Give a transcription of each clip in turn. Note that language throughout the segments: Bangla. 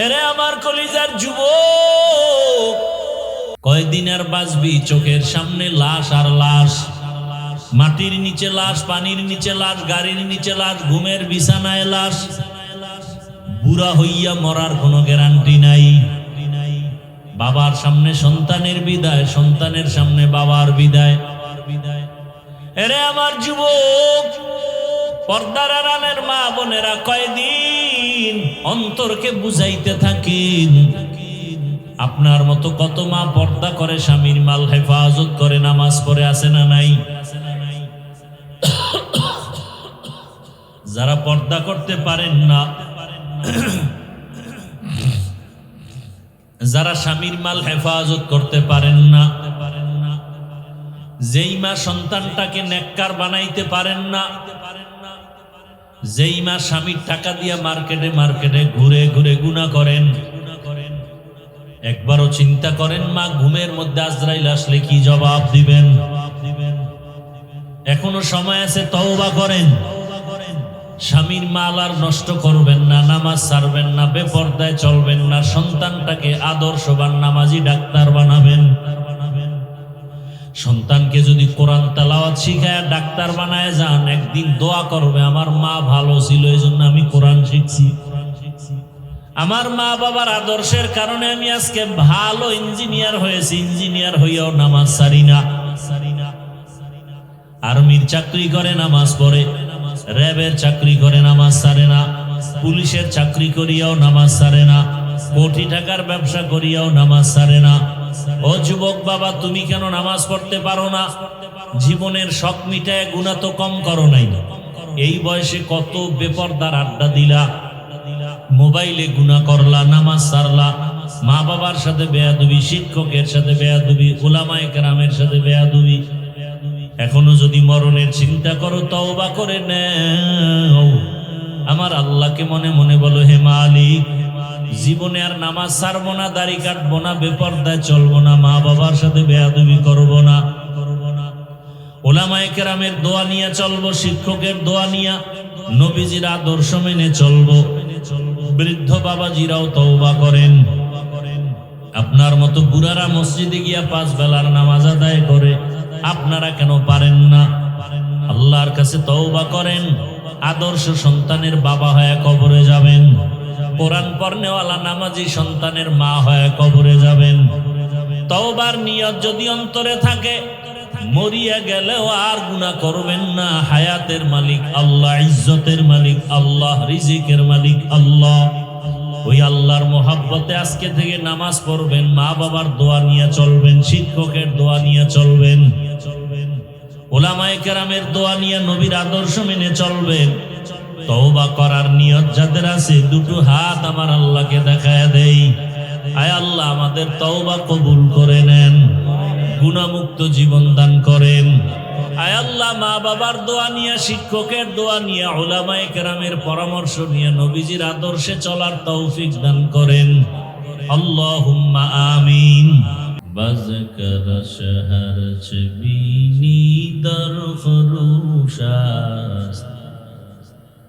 এরে আমার কলিজার যুবক, কয়দিন আর বাঁচবি? চোখের সামনে লাশ আর লাশ, মাটির নিচে লাশ, পানির নিচে লাশ, গাড়ির নিচে লাশ, ঘুমের বিছানায় লাশ। বুড়া হইয়া মরার কোনো গ্যারান্টি নাই। বাবার সামনে সন্তানের বিদায়, সন্তানের সামনে বাবার বিদায়। এরে আমার যুবক, পর্দার আড়ালের মা বোনেরা, কয়দিন অন্তরকে বুঝাইতে থাকেন। আপনার মতো কত মা পর্দা করে, স্বামীর মাল হেফাজত করে, নামাজ পড়ে, আছে না নাই? যারা পর্দা করতে পারেন না, যারা স্বামীর মাল হেফাজত করতে পারেন না, যেই মা সন্তানটাকে নেককার বানাইতে পারেন না, যেই মা স্বামীর টাকা দিয়া মার্কেটে মার্কেটে ঘুরে ঘুরে গুনাহ করেন, একবারও চিন্তা করেন মা ঘুমের মধ্যে আজরাইল আসলে কি জবাব দিবেন? এখনো সময় আছে, তওবা করেন। স্বামীর মাল আর নষ্ট করবেন না, নামাজ ছাড়বেন না, বেপরদায় চলবেন না, সন্তানটাকে আদর্শবান নামাজি ডাক্তার বানাবেন। সন্তানকে যদি কোরআন তেলাওয়াত শিখায় ডাক্তার বানায় যান, একদিন দোয়া করবে, আমার মা ভালো ছিল এই জন্য আমি কোরআন শিখছি, আমার মা বাবার আদর্শের কারণে আমি আজকে ভালো ইঞ্জিনিয়ার হয়েছি, ইঞ্জিনিয়ার হইয়াও নামাজ ছাড়ি না। আর্মির চাকরি করে নামাজ পড়ে, র্যাবের চাকরি করে নামাজ ছাড়ে না, পুলিশের চাকরি করিয়াও নামাজ ছাড়ে না, কোটি টাকার ব্যবসা করিয়াও নামাজ ছাড়ে না। ও যুবক বাবা, তুমি কেন নামাজ পড়তে পারো না? জীবনের শখ মিটায়, গুনাহ তো কম করো নাই। এই বয়সে কত বেপরদার আড্ডা দিলা, মোবাইলে গুনাহ করলা, নামাজ ছাড়লা, মা বাবার সাথে বেয়াদবি, শিক্ষকের সাথে বেয়াদবি, উলামায়ে কেরামের সাথে বেয়াদবি। এখনো যদি মরণের চিন্তা করো, তওবা করে নাও। আমার আল্লাহকে মনে মনে বলো, হে মালিক, জীবনে আর নামাজ ছাড়বো না, দাড়ি কাটবো না, বেপরদায় চলবো না, মা বাবার সাথে বেয়াদবি করবো না। উলামায়ে কেরামের দোয়া নিয়ে চলবো, শিক্ষকের দোয়া নিয়ে, নবীজির আদর্শ মেনে চলবো। বৃদ্ধ বাবাজিরাও তওবা করেন। আপনার মতো বুড়ারা মসজিদে গিয়া 5 বেলার নামাজ আদায় করে, আপনারা কেন পারেন না? আল্লাহর কাছে তওবা করেন। আদর্শ সন্তানের বাবা হয়ে কবরে যাবেন, কোরআন পড়নেওয়ালা নামাজি সন্তানের মা হয়ে কবরে যাবেন। তওবার নিয়ত যদি অন্তরে থাকে, মরিয়া গেলেও আর গুনাহ করবেন না। হায়াতের মালিক আল্লাহ, ইজ্জতের মালিক আল্লাহ, রিজিকের মালিক আল্লাহ। ওই আল্লাহর মোহাব্বতে আজকে থেকে নামাজ পড়বেন, মা বাবার দোয়া নিয়ে চলবেন, শিক্ষকের দোয়া নিয়ে চলবেন, উলামায়ে কেরামের দোয়া নিয়ে, নবীর আদর্শ মেনে চলবেন। তওবা করার নিয়ত যাদের আছে, দুটো হাত আমার আল্লাহকে দেখায় দেই। আয় আল্লাহ, আমাদের তওবা কবুল করে নেন, গুনাহমুক্ত জীবন দান করেন। আয় আল্লাহ, মা বাবার দোয়া নিয়ে, শিক্ষকের দোয়া নিয়ে, উলামায়ে কেরামের পরামর্শ নিয়ে নবীজির আদর্শে চলার তৌফিক দান করেন। আল্লাহুম্মা আমিন। বাজকর শহর চবিনি দর ফরুশাস,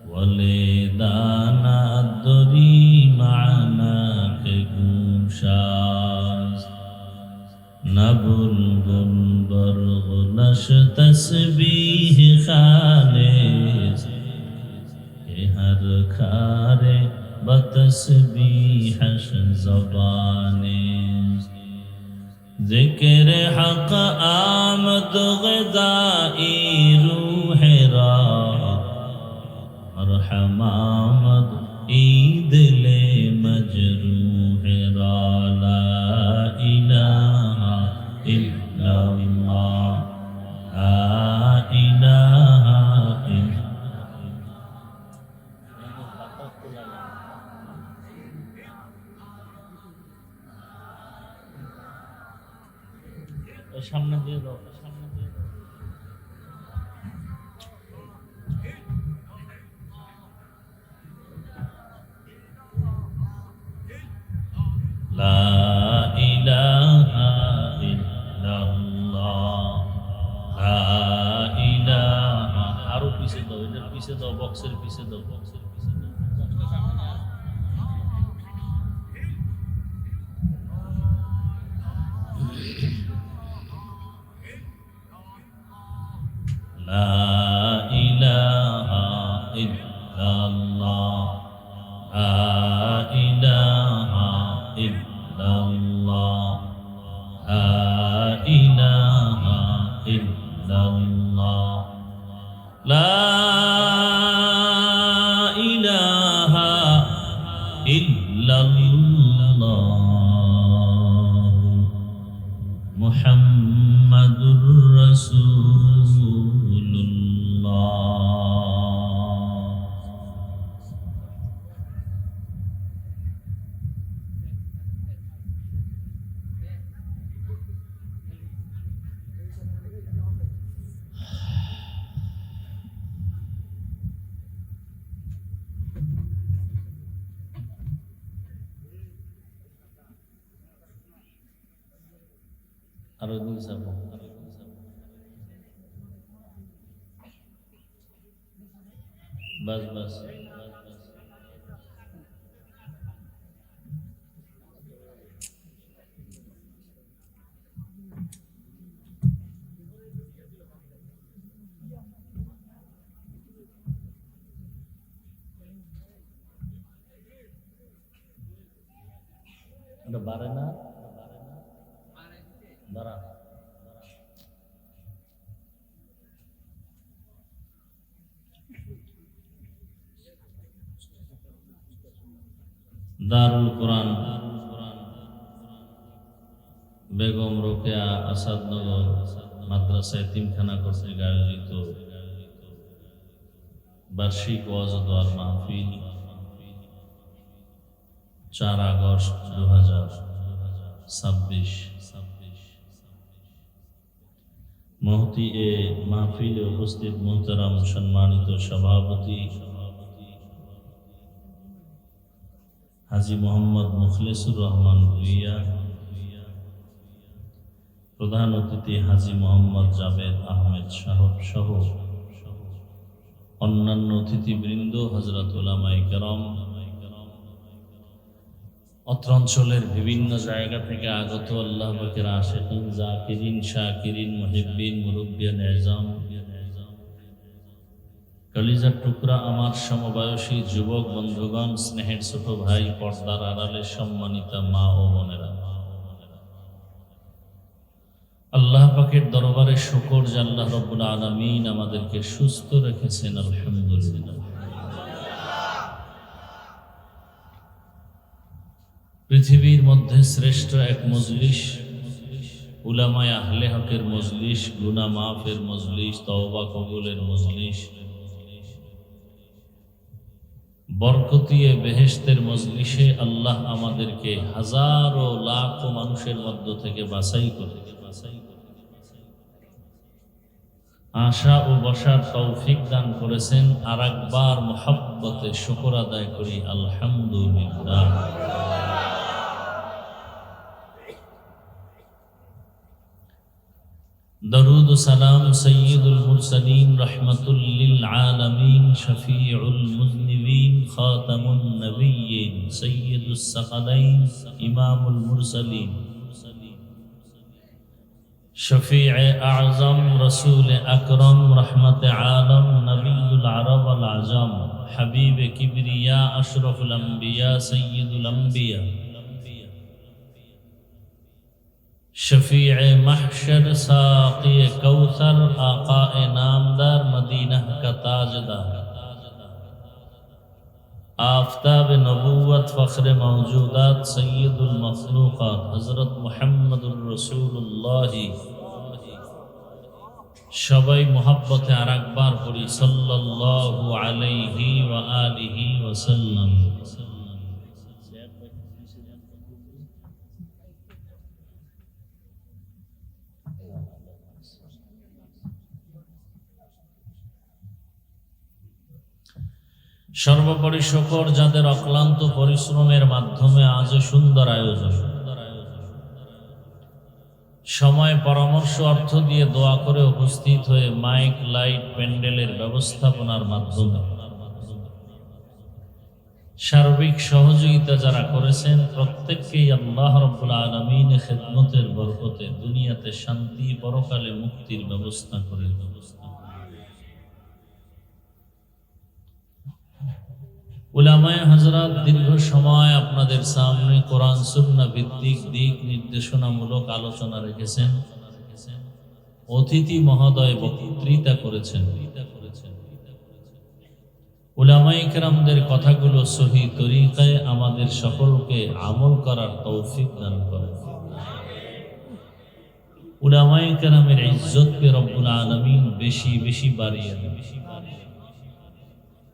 ওয়ালে দানা দরি মানা কে গুশাস, নবুল গুনবর গুলশ তসবিহ খালিস, কে হর খারে বতসবিহশ জবানে, ذکر حق آمد غذائی روح را، مرحم آمد عید لے مجروح را، لا الہ الا اللہ، لا الہ الا সামনে দিয়ে দাও, সামনে দিয়ে দাও। লা ইলাহা ইল্লাল্লাহ, লা ইলাহা। আরো পিছে দাও, এটার পিছে দাও, বক্সের পিছে দাও, বক্সের পিছে দাও। লা ইলাহা ইল্লাল্লাহ, লা ইলাহা ইল্লাল্লাহ, লা ইলাহা ইল্লাল্লাহ, লা ইলাহা ইল্লাল্লাহ, মুহাম্মাদুর রাসূলুল্লাহ। আরো দিন যাব, বাস বাস। বাড়ে না, দাঁড়া। দারুল কোরআন বেগম রোকেয়া আসাদনগর মাদ্রাসা এতিমখানা কর্তৃক আয়োজিত বার্ষিক ওয়াজ ও দোয়ার মাহফিল 4 আগস্ট 2026 মহতি এ মাহফিলে উপস্থিত মোহতারাম সম্মানিত সভাপতি হাজী মোহাম্মদ মুখলেসুর রহমান ভুইয়া, প্রধান অতিথি হাজী মোহাম্মদ জাবেদ আহমেদ সাহেব সহ অন্যান্য অতিথিবৃন্দ, হযরত উলামায়ে কেরাম, অত্র অঞ্চলের বিভিন্ন জায়গা থেকে আগত আল্লাহ পাকের আশিকিন, জাকিরিন, শাকিরিন, মুহিব্বিন, মুরব্বিয়ান ইজাম, কলিজার টুকরা আমার সমবয়সী যুবক বন্ধুগণ, স্নেহের ছোট ভাই, পর্দার আড়ালে সম্মানিতা মা ও বোনেরা, আল্লাহ পাকের দরবারে শুকর যে আল্লাহ রাব্বুল আলামিন আমাদেরকে সুস্থ রেখেছেন, আলহামদুলিল্লাহ। পৃথিবীর মধ্যে শ্রেষ্ঠ এক মজলিস, উলামায়ে আহলে হকের মজলিস, গুনাহ মাফের মজলিস, তওবা কবুলের মজলিস, বরকতিয়ে বেহেশতের মজলিসে আল্লাহ আমাদেরকে হাজারো লাখো মানুষের মধ্য থেকে বাছাই করে আশা ও বসার তৌফিক দান করেছেন। আর একবার মুহাব্বতে শুকর আদায় করি, আলহামদুলিল্লাহ। দরুদ ও সালাম সৈয়দুল মুরসালিন, রহমাতুল লিল আলামিন, শফিউল মুজনিবিন, খাতামুন নবিয়্যিন, সৈয়দুস সাকালাইন, ইমামুল মুরসালিন, শফিউ আযম, রাসূল আকরাম, রহমতে আলম, নবিয়ুল আরব আল আজম, হাবিবে কিবরিয়া, আশরাফুল আম্বিয়া, সৈয়দুল আম্বিয়া, शफीअ महशर, साक़ी कौसर, आक़ाए नामदार, मदीना का ताजदार, आफ़ताब नबूवत, फ़ख्र मौजूदात, सय्यदुल मखलूक़ात, हज़रत मुहम्मदुर रसूलुल्लाह। সবাই মুহাব্বতে আরেকবার পড়ি, সাল্লাল্লাহু আলাইহি ওয়া আলিহি ওয়া সাল্লাম। সর্বোপরি শুকর যাদের অক্লান্ত পরিশ্রমের মাধ্যমে আজ সুন্দর আয়োজন, সময়, পরামর্শ, অর্থ দিয়ে দোয়া করে উপস্থিত হয়ে মাইক, লাইট, প্যান্ডেলের ব্যবস্থাপনার মাধ্যমে সার্বিক সহযোগিতা যারা করেছেন, প্রত্যেককেই আল্লাহ রাব্বুল আলামিন খেদমতের বরকতে দুনিয়াতে শান্তি, পরকালে মুক্তির ব্যবস্থা করে। উলামায়ে হযরত দীর্ঘ সময় আপনাদের সামনে কোরআন সুন্নাহ ভিত্তিক দিক নির্দেশনামূলক আলোচনা রেখেছেন। অতিথি মহোদয় বক্তৃতা করেছেন। উলামায়ে কেরামদের কথাগুলো সহি তরিকায় আমাদের সকলকে আমল করার তৌফিক দান করেন। উলামায়ে কেরামের ইজ্জতকে রব্বুল আলামিন বেশি বেশি বাড়িয়ে দেন।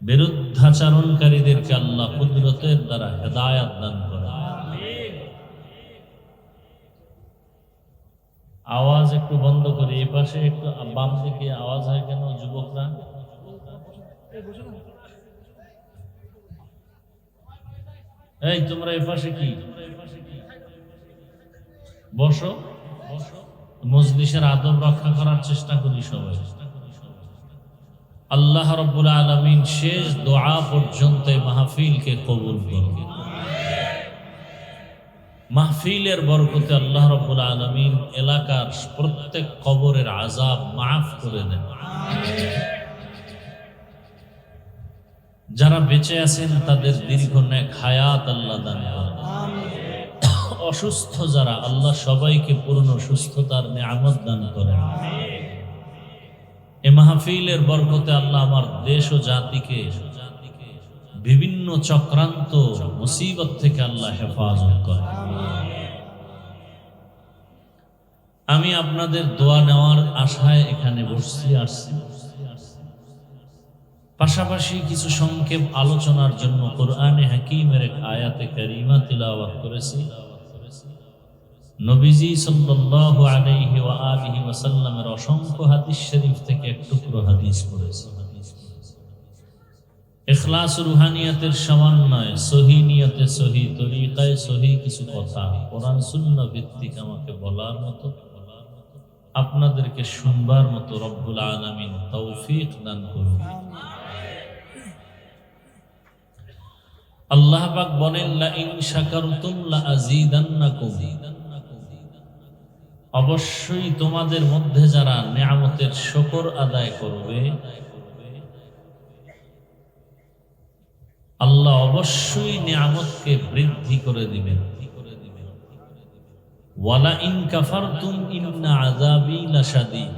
বিরুদ্ধাচরণকারীদেরকে আল্লাহ কুদরতের দ্বারা হেদায়াত দান করেন। আওয়াজ একটু বন্ধ করে, এই পাশে একটু বাম দিকে আওয়াজ হয় কেন যুবকরা? এই তোমরা এই পাশে কি বসো, মজলিসের আদব রক্ষা করার চেষ্টা করি সবাই। আল্লাহ রাব্বুল আলামিন শেষ দোয়া পর্যন্ত মাহফিলকে কবুল করুন। মাহফিলের বরকতে আল্লাহ রাব্বুল আলামিন এলাকার প্রত্যেক কবরের আযাব মাফ করে দেন। যারা বেঁচে আছেন তাদের দীর্ঘ নেক হায়াত আল্লাহ দান করেন। অসুস্থ যারা, আল্লাহ সবাইকে পূর্ণ সুস্থতার নিয়ামত দান করেন। এই মাহফিলের বরকতে আল্লাহ আমার দেশ ও জাতিকে বিভিন্ন চক্রান্ত মুসিবত থেকে আল্লাহ হেফাজত করেন। আমি আপনাদের দোয়া নেওয়ার আশায় এখানে বসছি আসছি। পাশাপাশি কিছু সংক্ষেপ আলোচনার জন্য কোরআনে হাকিমের এক আয়াতে কারিমা তিলাওয়াত করেছি। নবীজি সাল্লাল্লাহু আলাইহি ওয়া আলিহি ওয়াসাল্লামের অসংখ্য হাদিস শরীফ থেকে এক টুকরো হাদিস পড়েছি। ইখলাস রুহানিয়াতের সমন্বয়ে সহি নিয়তে সহি তরিকায় সহি কিছু কথা কোরআন সুন্নাহ ভিত্তিক আমাকে বলার মতো, আপনাদেরকে শুনবার মতো রব্বুল আলামিন তৌফিক দান করুন। আল্লাহ পাক বলেন, লা ইন শাকারতুম লা আযীদান্নাকুম, অবশ্যই তোমাদের মধ্যে যারা নিয়ামতের শুকর আদায় করবে আল্লাহ অবশ্যই নিয়ামতকে বৃদ্ধি করে দিবেন। ওয়ালা ইন কাফারতুম ইন্না আযাবি লাশাদীদ,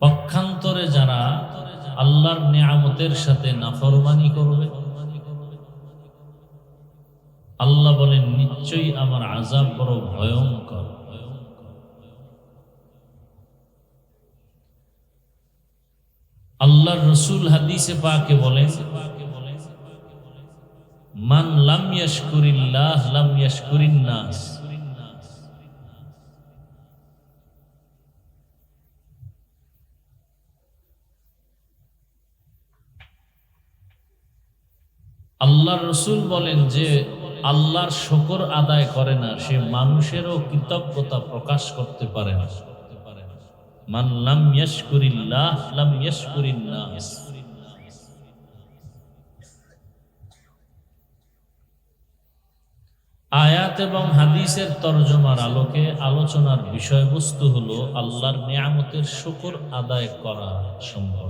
পক্ষান্তরে যারা আল্লাহর নিয়ামতের সাথে নাফরমানি করবে আল্লাহ বলেন নিশ্চয়ই আমার আযাব বড় ভয়ঙ্কর। আল্লাহর রাসূল হাদিসে পাকে বলেন, মান লাম ইয়াশকুরিল্লাহ লাম ইয়াশকুরিন নাস, আল্লাহর রাসূল বলেন যে আল্লাহর শুকর আদায় করে না সে মানুষেরও কৃতজ্ঞতা প্রকাশ করতে পারে না। মান লাম ইয়াশকুরিল্লাহ লাম ইয়াশকুরিন নাস। আয়াত এবং হাদিসের তরজমার আলোকে আলোচনার বিষয়বস্তু হলো আল্লাহর নিয়ামতের শুকর আদায় করা সম্ভব।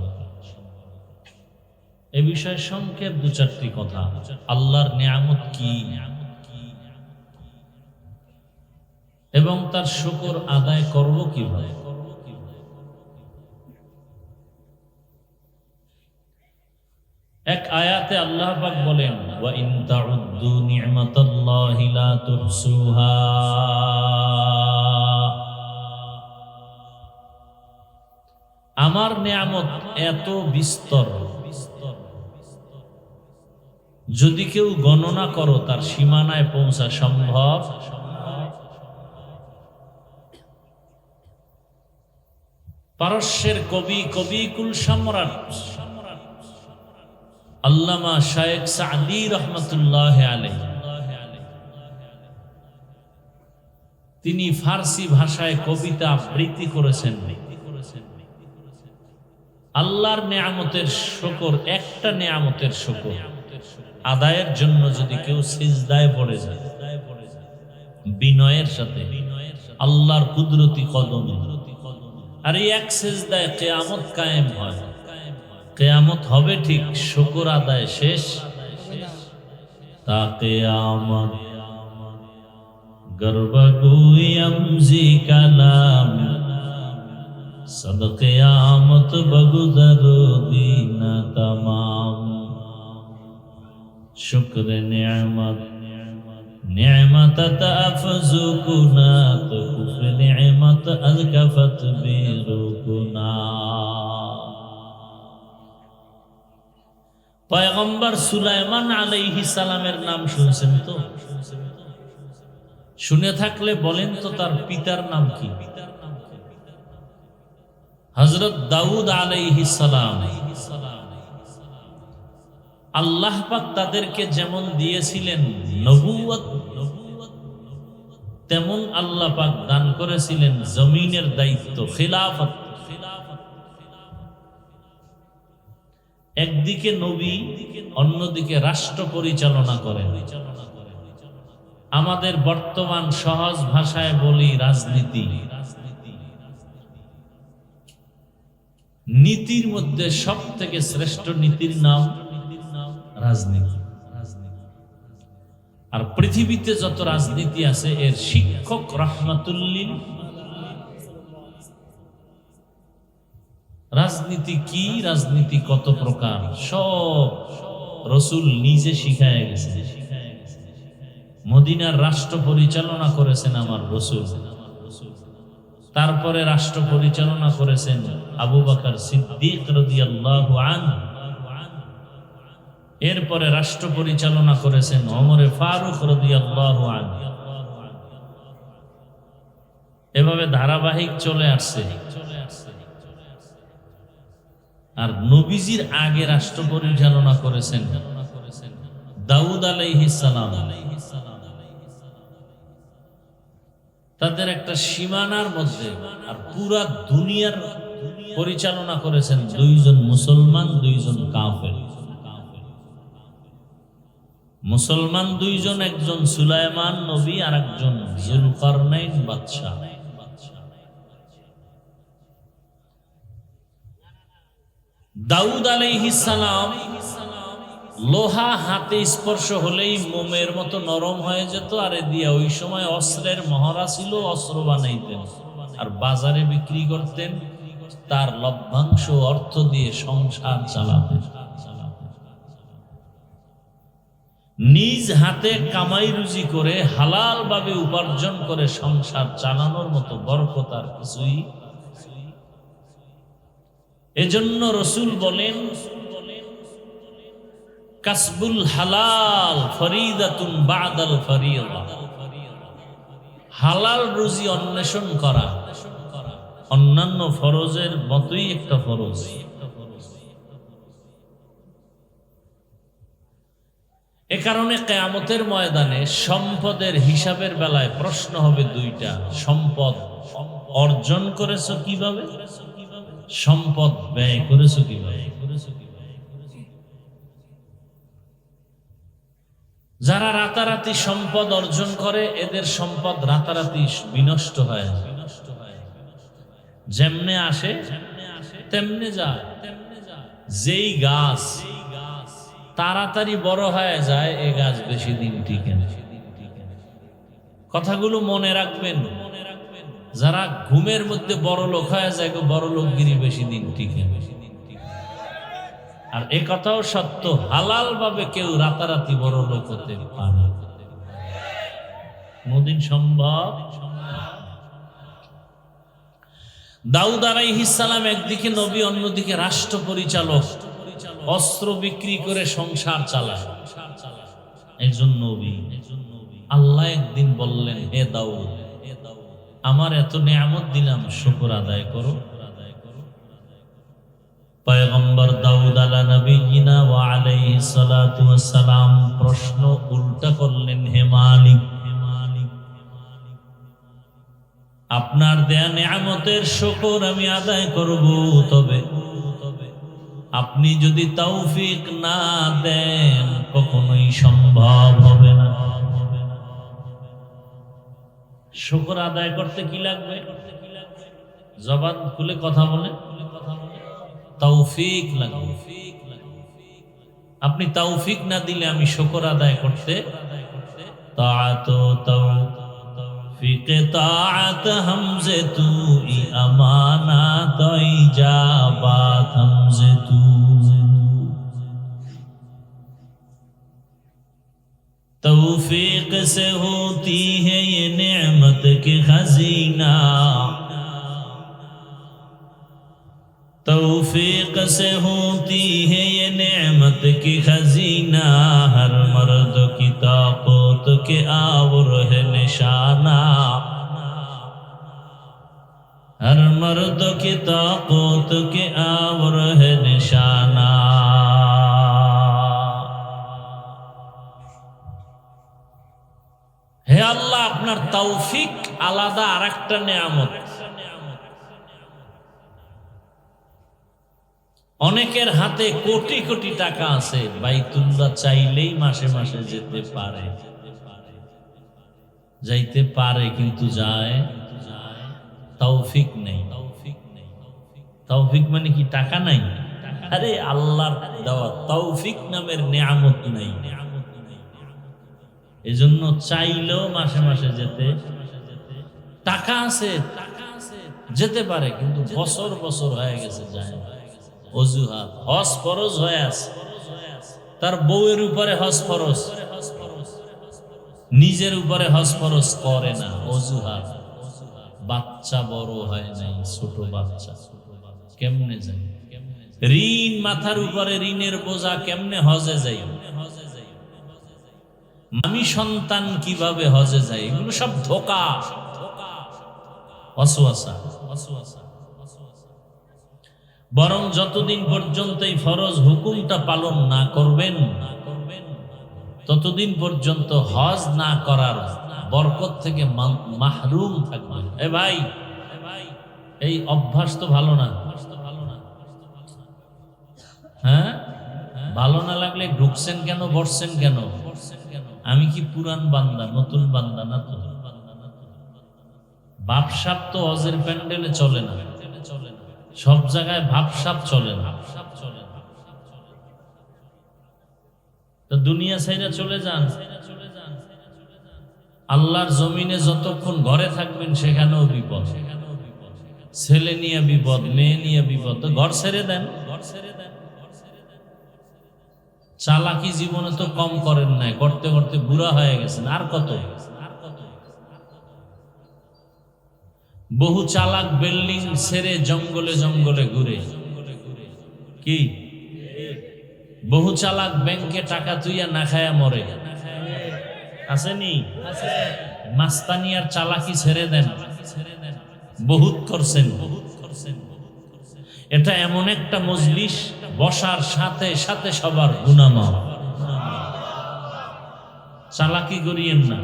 এ বিষয়ে সংক্ষেপ দু চারটি কথা। আল্লাহর নিয়ামত কি এবং তার শুকর আদায় করব কিভাবে। এক আয়াতে আল্লাহ পাক বলেন, ওয়া ইন তাউদ্দু নি'মাতাল্লাহি লা তুহসুহা, আমার নিয়ামত এত বিস্তর, যদি কেউ গণনা করো তার সীমানায় পৌঁছা সম্ভব। পারস্যের কবি কুল সম্রাট আল্লামা শায়েখ সাদি রহমাতুল্লাহ আলাইহি, তিনি ফার্সি ভাষায় কবিতা আবৃত্তি করেছেন। আল্লাহর নিয়ামতের শুকর, একটা নিয়ামতের শুকর আদায়ের জন্য যদি কেউ সিজদায় পড়ে যায় বিনয়ের সাথে আল্লাহর কুদরতি কদমে, আর এই এক সিজদায় কিয়ামত কায়েম হয়। কিয়ামত হবে ঠিক, শুকর আদায় শেষ, তা কিয়ামত গর্বগুয়াম জি কালাম সদ কিয়ামত বগুদর দিন তমাম। শুকর নিয়ামত নিয়ামত তাফজু কুনাত কুফর নিয়ামত আলকাফত বিরুকুনা। পয়গম্বর সুলাইমান আলাইহিস সালামের নাম শুনছেন তো? শুনে থাকলে বলেন তো তার পিতার নাম কি? হযরত দাউদ আলাইহিস সালাম। আল্লাহ পাক তাদেরকে যেমন দিয়েছিলেন নবুয়ত, তেমন আল্লাহ পাক দান করেছিলেন জমিনের দায়িত্ব, খিলাফত। একদিকে নবী, অন্যদিকে রাষ্ট্র পরিচালনা করেন। আমাদের বর্তমান সহজ ভাষায় বলি রাজনীতি। নীতির মধ্যে সব থেকে শ্রেষ্ঠ নীতির নাম রাজনীতি। আর পৃথিবীতে যত রাজনীতি আছে এর শিক্ষক রাহমাতুল্লিল। রাজনীতি কি, রাজনীতি কত প্রকার, সব রাসূল নিজে শিখায় গেছে। মদিনার রাষ্ট্র পরিচালনা করেছেন আমার রাসূল, তারপরে রাষ্ট্র পরিচালনা করেছেন আবু বকর সিদ্দিক রাদিয়াল্লাহু আনহু, এরপরে রাষ্ট্র পরিচালনা করেছেন ওমর ফারুক রাদিয়াল্লাহু আনহু। এভাবে ধারাবাহিক চলে আসছে। আর নবীজির আগে রাষ্ট্র পরিচালনা করেছেন দাউদ আলাইহিস সালাম। তাদের একটা সীমানার মধ্যে। আর পুরা দুনিয়ার পরিচালনা করেছেন দুইজন মুসলমান, দুইজন কাফের। মুসলমান দুইজন, একজন সুলাইমান নবী আর একজন যুলকারনাইন বাদশা। দাউদ আলাইহিস সালাম লোহা হাতে স্পর্শ হলেই মোমের মতো নরম হয়ে যেত, আর দিয়া ওই সময় অস্ত্রের মহড়া ছিল, অস্ত্র বানাইতেন আর বাজারে বিক্রি করতেন, তার লভ্যাংশ অর্থ দিয়ে সংসার চালাতেন। নিজ হাতে কামাই রুজি করে হালাল ভাবে উপার্জন করে সংসার চালানোর মতো বরকত আর কিছুই। এজন্য রাসূল বলেন, কাসবুল হালাল ফরিদাতুন বাদাল ফরিয়দা। হালাল রুজি অন্বেষণ করা অন্যান্য ফরজের মতোই একটা ফরজ। এ কারণে কিয়ামতের ময়দানে সম্পদের হিসাবের বেলায় প্রশ্ন হবে দুইটা। সম্পদ অর্জন করেছো কিভাবে, সম্পদ ব্যয় করেছো কিভাবে। যারা রাতারাতি সম্পদ অর্জন করে এদের সম্পদ রাতারাতি বিনষ্ট হয়। যেমনে আসে তেমনে যায়। যেই গাছ তাড়াতাড়ি বড় হয়ে যায় এ গাছ বেশি দিন টিকে না। কথাগুলো মনে রাখবেন। যারা ঘুমের মধ্যে বড় লোক হয়ে যায়, বড় লোকগিরি বেশি দিন টিকে। আর এ কথাও সত্য, হালাল ভাবে কেউ রাতারাতি বড় লোক হতে পারে কোনদিন সম্ভব। দাউদ আলাইহিস সালাম একদিকে নবী, অন্যদিকে রাষ্ট্র পরিচালক, অস্ত্র বিক্রি করে সংসার চালায় একজন নবী। আল্লাহ একদিন বললেন, হে দাউদ, আমার এত নিয়ামত দিলাম, শুকর আদায় করো। পয়গম্বর দাউদ আলা নবিয়িনা ওয়া আলাইহিস সালাতু ওয়াস সালাম প্রশ্ন উল্টা করলেন, হে মালিক, আপনার দেয়া নিয়ামতের শুকর আমি আদায় করব, তবে আপনি যদি তৌফিক না দেন কখনোই সম্ভব হবে না। শুকর আদায় করতে কি লাগবে? জবান খুলে কথা বলে। তৌফিক লাগবে। আপনি তৌফিক না দিলে আমি শুকর আদায় করতে তাআত তৌফিক তাআত হামজে তুই আমানাত ইজাবাত হামজে তু तौफीक से होती है ये नेमत की खजीना, तौफीक से होती है ये नेमत की खजीना, हर मर्द की ताकत के आवर है निशाना, हर मर्द की ताकत के आवर है निशाना। হে আল্লাহ, আপনার তৌফিক আলাদা আরেকটা নিয়ামত। অনেকের হাতে কোটি কোটি টাকা আছে, বাইতুল্লাহ চাইলেই মাসে মাসে যেতে পারে, যাইতে পারে কিন্তু যায়, তৌফিক নেই। তৌফিক মানে কি টাকা নাই? আরে আল্লাহর দেওয়া তৌফিক নামের নিয়ামত নাই। এজন্য চাইলেও মাসে মাসে যেতে, টাকা আছে যেতে পারে কিন্তু বছর বছর হয়ে গেছে যায় না। অজুহাত, হজ ফরজ হয়ে আছে, তার বউয়ের উপরে হজ ফরজ, নিজের উপরে হজ ফরজ করে না, অজুহাত। বাচ্চা বড় হয় নাই, ছোট বাচ্চা, কেমনে যায়? ঋণ মাথার উপরে, ঋণের বোঝা, কেমনে হজে যাই? আমি সন্তান কিভাবে হজে যায়? এগুলো সব ধোঁকা, ওয়াসওয়াসা। বরং যতদিন পর্যন্ত এই ফরজ হুকুমটা পালন না করবেন, ততদিন পর্যন্ত হজ না করার বরকত থেকে মাহরুম থাকবেন। এ ভাই, এই অভ্যাস তো ভালো না। হ্যাঁ, ভালো না লাগলে ঢুকছেন কেন, বসছেন কেন? আমি কি পুরান বান্দা, নতুন বান্দা না তো? ভাবসাব তো হজের প্যান্ডেলে চলে না, সব জায়গায় ভাবসাব চলে না। তো দুনিয়া ছাইরা চলে যান। আল্লাহর জমিনে যতক্ষণ ঘরে থাকবেন সেখানেও বিপদ, ছেলে নিয়ে বিপদ, মেয়ে নিয়ে বিপদ। তো ঘর ছেড়ে দেন। চালাকি জীবনে তো কম করেন নাই, করতে করতে বুড়া হয়ে গেছেন, আর কত? বহু চালাক বিল্ডিং ছেড়ে জঙ্গলে জঙ্গলে ঘুরে, কি বহু চালাক ব্যাংকে টাকা তুইয়া না খায়া মরে, আসেনি? মাস্তানি আর চালাকি ছেড়ে দেন, বহুত করছেন। এটা এমন একটা মজলিস, বসার সাথে সাথে সবার গুনাহ মাফ। চালাকি করিয়েন না।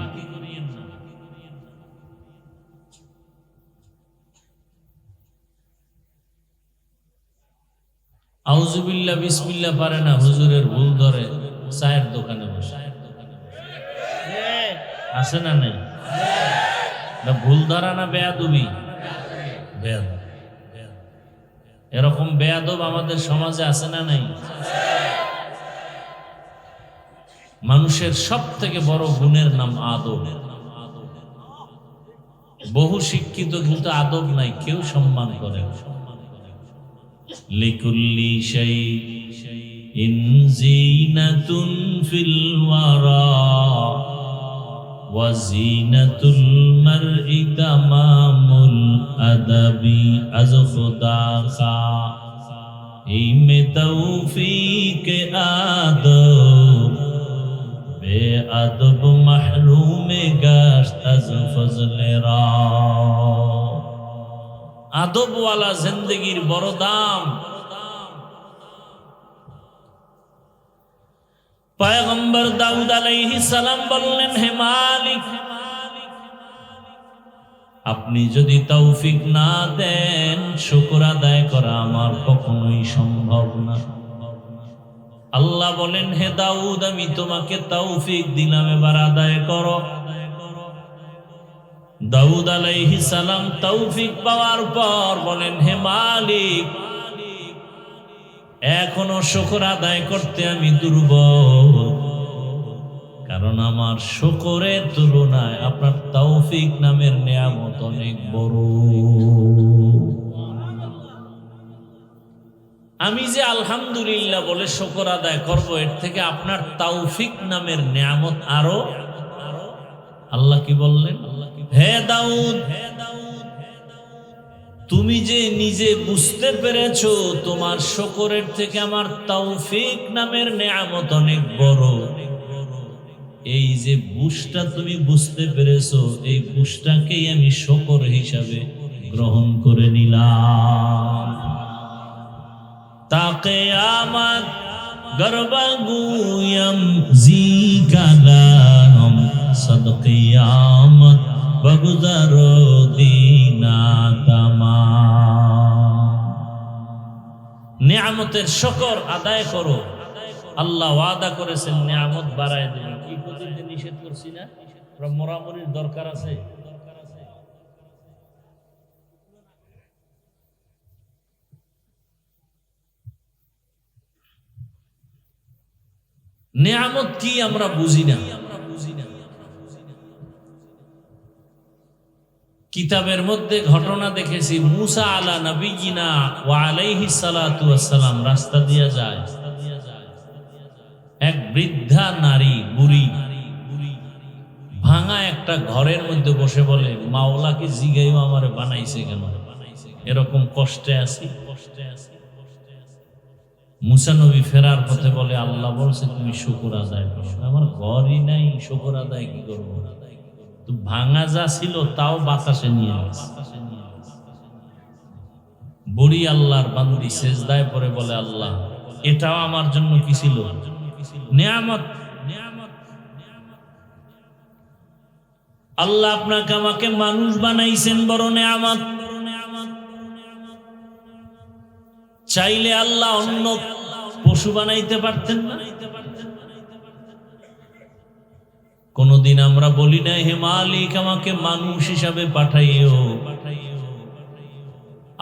আউযুবিল্লাহ বিসমিল্লাহ পারে না, হুজুরের ভুল ধরে চায়ের দোকানে বসে, আছে না নাই? ভুল ধরা না বেয়াদবি? বেয়াদব। এরকম বেয়াদব আমাদের সমাজে আছে না নাই? মানুষের সব থেকে বড় গুণের নাম আদব। বহু শিক্ষিত কিন্তু আদব নাই, কেউ সম্মান করে। লিকুল্লি শাইইন যিনাতুন ফিল ওয়ারা ওয়া যিনাতুল মারই তামামুল আদাবি আজ খুদা খা ইমে তৌফিক আদব বে আদব মাহরুম গাশত আজ ফজলে রা। আদবওয়ালা জিন্দেগির বড় দাম। পয়গম্বর দাউদ আলাইহিস সালাম বললেন, হে মালিক, আপনি যদি তৌফিক না দেন, শুকর আদায় করা আমার কখনোই সম্ভব না। আল্লাহ বলেন, হে দাউদ, আমি তোমাকে তৌফিক দিলাম, এবার আদায় করো। দাউদ আলাইহিস সালাম তৌফিক পাওয়ার পর বলেন, হে মালিক, এখনো শুকর আদায় করতে আমি দুর্বল, কারণ আমার শুকরের তুলনায় আপনার তৌফিক নামের নিয়ামত অনেক বড়। আমি যে আলহামদুলিল্লাহ বলে শুকর আদায় করব, এর থেকে আপনার তৌফিক নামের নিয়ামত আরো। আল্লাহ কি বললেন? হে দাউদ, তুমি যে নিজে বুঝতে পেরেছো তোমার শুকরের থেকে আমার তৌফিক নামের নিয়ামত অনেক বড়, এই যে বুঝটা তুমি বুঝতে পেরেছো, এই বুঝটাকেই আমি শুকর হিসাবে গ্রহণ করে নিলাম। তা কিয়ামত গর্বগুয়ম জি কালাম সদ কিয়ামত বগুজার দিনা তামাম। নিয়ামতের শুকর আদায় করো, আল্লাহ ওয়াদা করেছেন নিয়ামত বাড়ায় দেবেন। কি করতে নিষেধ করছি না? মরামরির দরকার আছে। নিয়ামত কি আমরা বুঝি না। কিতাবের মধ্যে ঘটনা দেখেছি, মুসা আলা নবিয়িনা ওয়া আলাইহিস সালাতু ওয়াস সালাম রাস্তা দিয়ে যায়, এক বৃদ্ধা নারী বুড়ি ভাঙা একটা ঘরের মধ্যে বসে বলে, মাওলাকে জিগাইও আমারে বানাইছে কেন, এরকম কষ্টে আছি। মুসা নবী ফেরার পথে বলে, আল্লাহ বলছে তুমি শুকর আদায় করো। আমার ঘরই নাই, শুকর আদায় কি করবো? তো ভাঙা যা ছিল তাও বাতাসে নিয়ে গেছে। বুড়ি আল্লাহর বান্দি সেজদায় পড়ে বলে, আল্লাহ এটাও আমার জন্য কি ছিল? নিয়ামত। আল্লাহ আপনাকে আমাকে মানুষ বানাইছেন, বড় নিয়ামত। চাইলে আল্লাহ অন্য পশু বানাইতে পারতেন না? কোনদিন আমরা বলি না, হে মালিক আমাকে মানুষ হিসাবে পাঠাইও।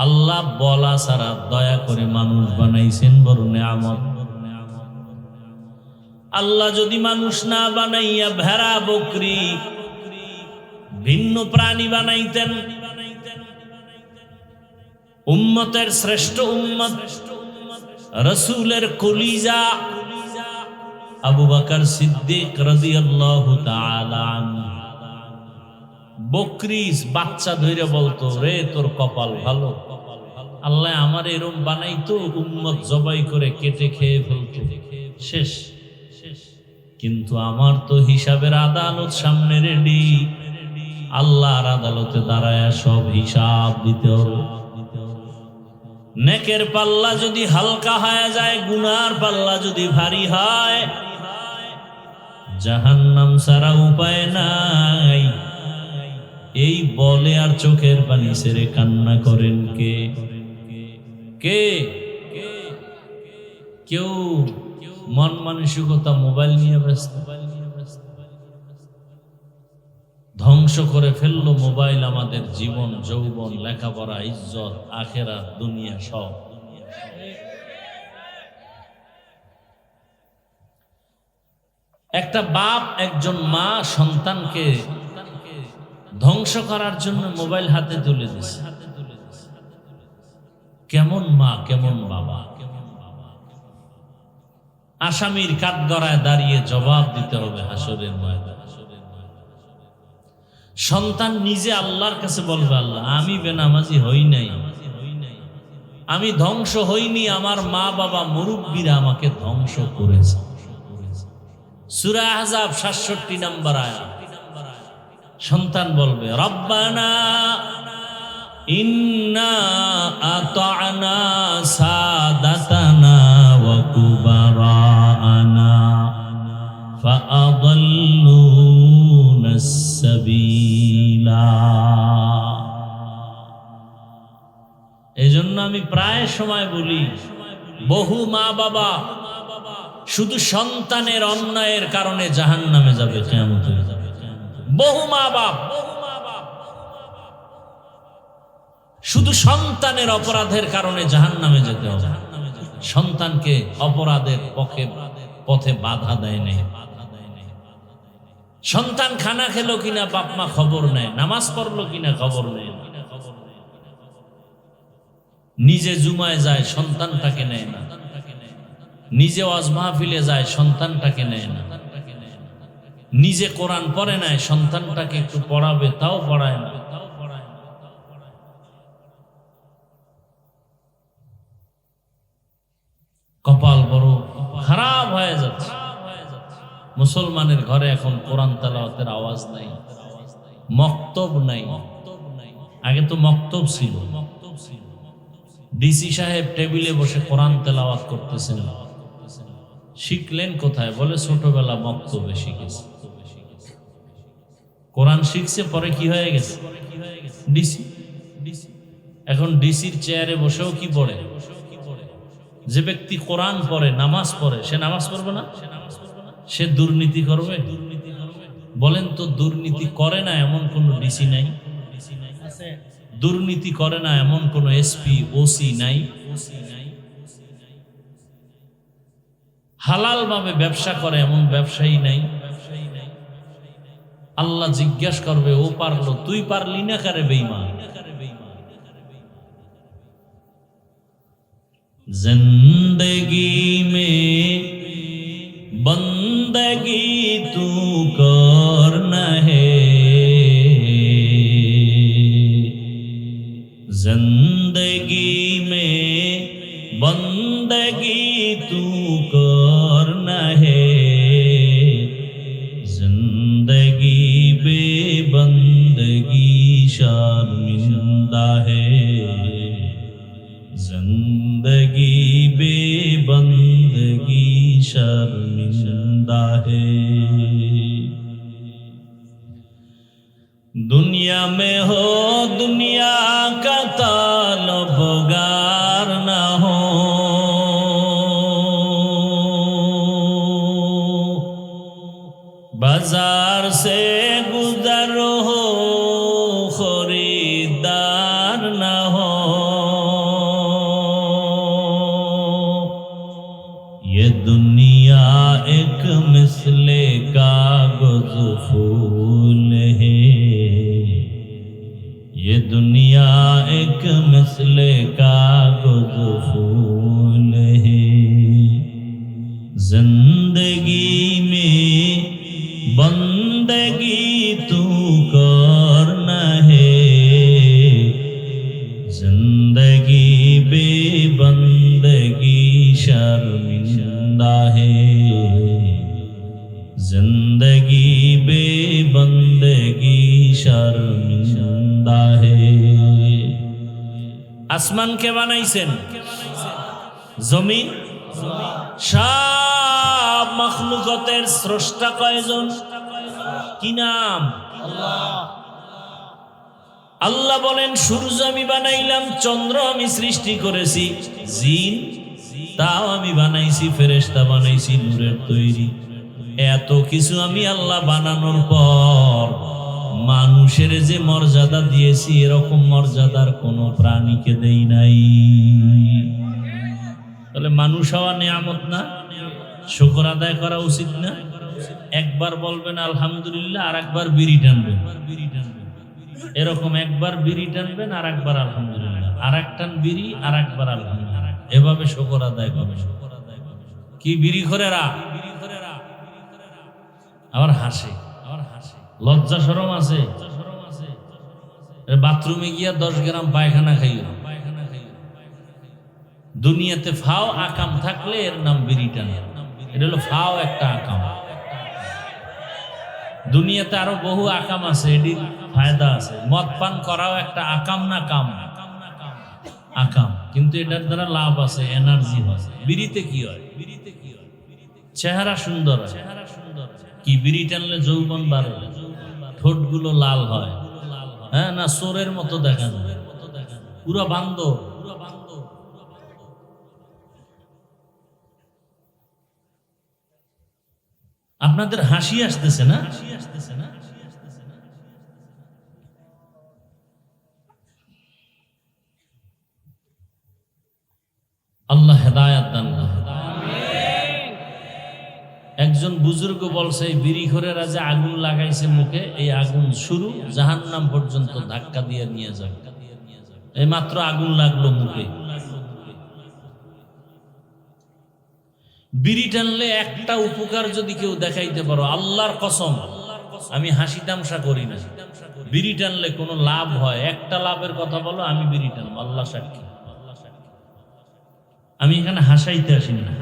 আল্লাহ বলা ছাড়া দয়া করে মানুষ বানাইছেন, বড় নিয়ামত। আল্লাহ যদি মানুষ না বানাইয়া ভেড়া বকরি ভিন্ন প্রাণী বানাইতেন, উম্মতের শ্রেষ্ঠ উম্মত রাসূলের কলিজা আবু বকর সিদ্দিক রাদিয়াল্লাহু তাআলা আনহু বকরি বাচ্চা ধরে বলতো, রে তোর কপাল ভালো, আল্লাহ আমার এরকম বানাইতো, উম্মত জবাই করে কেটে খেয়ে ফেলতো, শেষ। কিন্তু আমার তো হিসাবের আদালত সামনে রেডি, আল্লাহর আদালতে দাঁড়ায় সব হিসাব দিতে হবে। নেকের পাল্লা যদি হালকা হয়ে যায়, গুনার পাল্লা যদি ভারী হয়, জাহান্নাম ছাড়া উপায় নাই। এই বলে আর চোখের পানি ছেড়ে কান্না করেন কে? কে? কেউ মন মানসিকতা মোবাইল নিয়ে ব্যস্ত, ধ্বংস করে ফেললো মোবাইল আমাদের জীবন, যৌবন, লেখাপড়া, ইজ্জত, আখেরাত, দুনিয়া সব। একটা বাপ, একজন মা সন্তানকে ধ্বংস করার জন্য মোবাইল হাতে তুলে দিছে। কেমন মা, কেমন বাবা? আসামির কাঠগড়ায় দাঁড়িয়ে জবাব দিতে হবে হাসরের ময়দানে। সন্তান নিজে আল্লাহর কাছে বলবে, আল্লাহ আমি বেনামাজি হই নাই, আমি ধ্বংস হইনি, আমার মা বাবা মুরব্বীরা আমাকে ধ্বংস করেছে। সূরা আহজাব ৬৭ নম্বর আয়াত। সন্তান বলবে, রব্বানা ইন্না আতা'না সাদাতানা ওয়া কুবারানা ফাআদাল্লুনা সাবিলা। এজন্য আমি প্রায় সময় বলি, বহু মা বাবা শুধু সন্তানের অন্যায়ের কারণে জাহান্নামে যাবে, কিয়ামতে যাবে। বহু মা বাপ শুধু সন্তানের অপরাধের কারণে জাহান্নামে যেতে হবে। সন্তানকে অপরাধের পথে বাধা দেয় নাই। সন্তান খানা খেলো কিনা বাপ মা খবর নেয়, নামাজ পড়লো কিনা খবর নেয়, নিজে জুমায় যায় সন্তানটাকে নেয় না, নিজে ওয়াজ মাহফিলে যায় সন্তানটাকে নেয় না, নিজে কোরআন পড়ে নাই, সন্তানটাকে একটু পড়াবে তাও পড়ায় না। কপাল বড় খারাপ হয়ে যাচ্ছে। মুসলমানের ঘরে এখন কোরআন তেলাওয়াতের আওয়াজ নাই, মক্তব নাই। আগে তো মক্তব ছিল, ডিসি সাহেব টেবিলে বসে কোরআন তেলাওয়াত করতেছেন। শিখলেন কোথায়? বলে ছোটবেলা মক্তবে শিখেছে। কোরআন শিখছে, পরে কি হয়ে গেছে? ডিসি। এখন ডিসির চেয়ারে বসেও কি পড়ে? যে ব্যক্তি কোরআন পড়ে, নামাজ পড়ে, সে নামাজ পড়বে না? সে দুর্নীতি করবে? বলেন তো, দুর্নীতি করে না এমন কোন ডিসি নাই? দুর্নীতি করে না এমন কোন এসপি ওসি নাই? হালাল ভাবে ব্যবসা করে এমন ব্যবসায়ী নাই? আল্লাহ জিজ্ঞাসা করবে, ও পারলো, তুই পারলি না কারে বেঈমান? जिंदगी में बंदगी तू करना है, जिंदगी में बंदगी तू करना है, जिंदगी बेबंदगी शर्मिंदा है, जिंदगी बेबंदगी शर्मिंदा है। दुनिया में हो दुनिया का तालबगार न हो, बाजार से गुजर हो खरीदार न हो, ये दुनिया एक मिसले कागज फूल है, ये दुनिया एक मिसले कागज फूल है, जिंदगी में बंदगी तू करना है, जिंदगी बेबंदगी शर्मिंदा है, जिंदगी बेबंदगी शर्मिंदा है। আসমান কে বানাইছেন? জমিন? সব মাখলুকাতের স্রষ্টা কয়জন? কি নাম? আল্লাহ বলেন, সূর্য আমি বানাইলাম, চন্দ্র আমি সৃষ্টি করেছি, জিন তাও আমি বানাইছি, ফেরেশতা বানাইছি নূরের তৈরি। এত কিছু আমি আল্লাহ বানানোর পর মানুষের যে মর্যাদা দিয়েছি, এরকম মর্যাদার কোন প্রাণীকে দেই নাই। তাহলে মানুষ হওয়া নিয়ামত না? শুকর আদায় করা উচিত না? একবার বলবেন আলহামদুলিল্লাহ, আর একবার বিড়ি টানবেন। এরকম একবার বিড়ি টানবেন, আর একবার আলহামদুলিল্লাহ, আর এক টান বিড়ি, আর একবার আলহামদুলিল্লাহ, এভাবে শুকর আদায় করবেন। কি বিড়ি খোরেরা আবার হাসে, লজ্জা শরম আছে? বাথরুমে গিয়া 10 গ্রাম পায়খানা খাইও। দুনিয়াতে ফাও আকাম থাকলে এর নাম বিড়ি টানা। এটা হলো ফাও একটা আকাম। দুনিয়াতে আরো বহু আকাম আছে, এটির ফায়দা আছে। মদ পান করাও একটা আকাম না কাম? আকাম, কিন্তু এটার দ্বারা লাভ আছে, এনার্জি হয়। বিড়িতে কি হয়? চেহারা সুন্দর হয়। কি বিড়ি টানলে যৌবন বাড়ে, ঠোঁটগুলো লাল হয়, হ্যাঁ না চোরের মতো দেখা যায়, পুরো বান্দর। আপনাদের হাসি আসতেছে না? আল্লাহ হেদায়েত একজন বুজুর্গ বলছে এই বিড়িখোরেরা যে আগুন লাগাইছে মুখে, এই আগুন শুরু, জাহান্নাম পর্যন্ত ধাক্কা দিয়ে নিয়ে যাবে। এই মাত্র আগুন লাগলো মুখে। বিড়ি টানলে একটা উপকার যদি কেউ দেখাইতে পারো, আল্লাহর কসম, আমি হাসি তামসা করি না, বিড়ি টানলে কোনো লাভ হয়, একটা লাভের কথা বলো, আমি বিড়ি টানবো, আল্লাহ সাক্ষী। আমি এখানে হাসাইতে আসি না,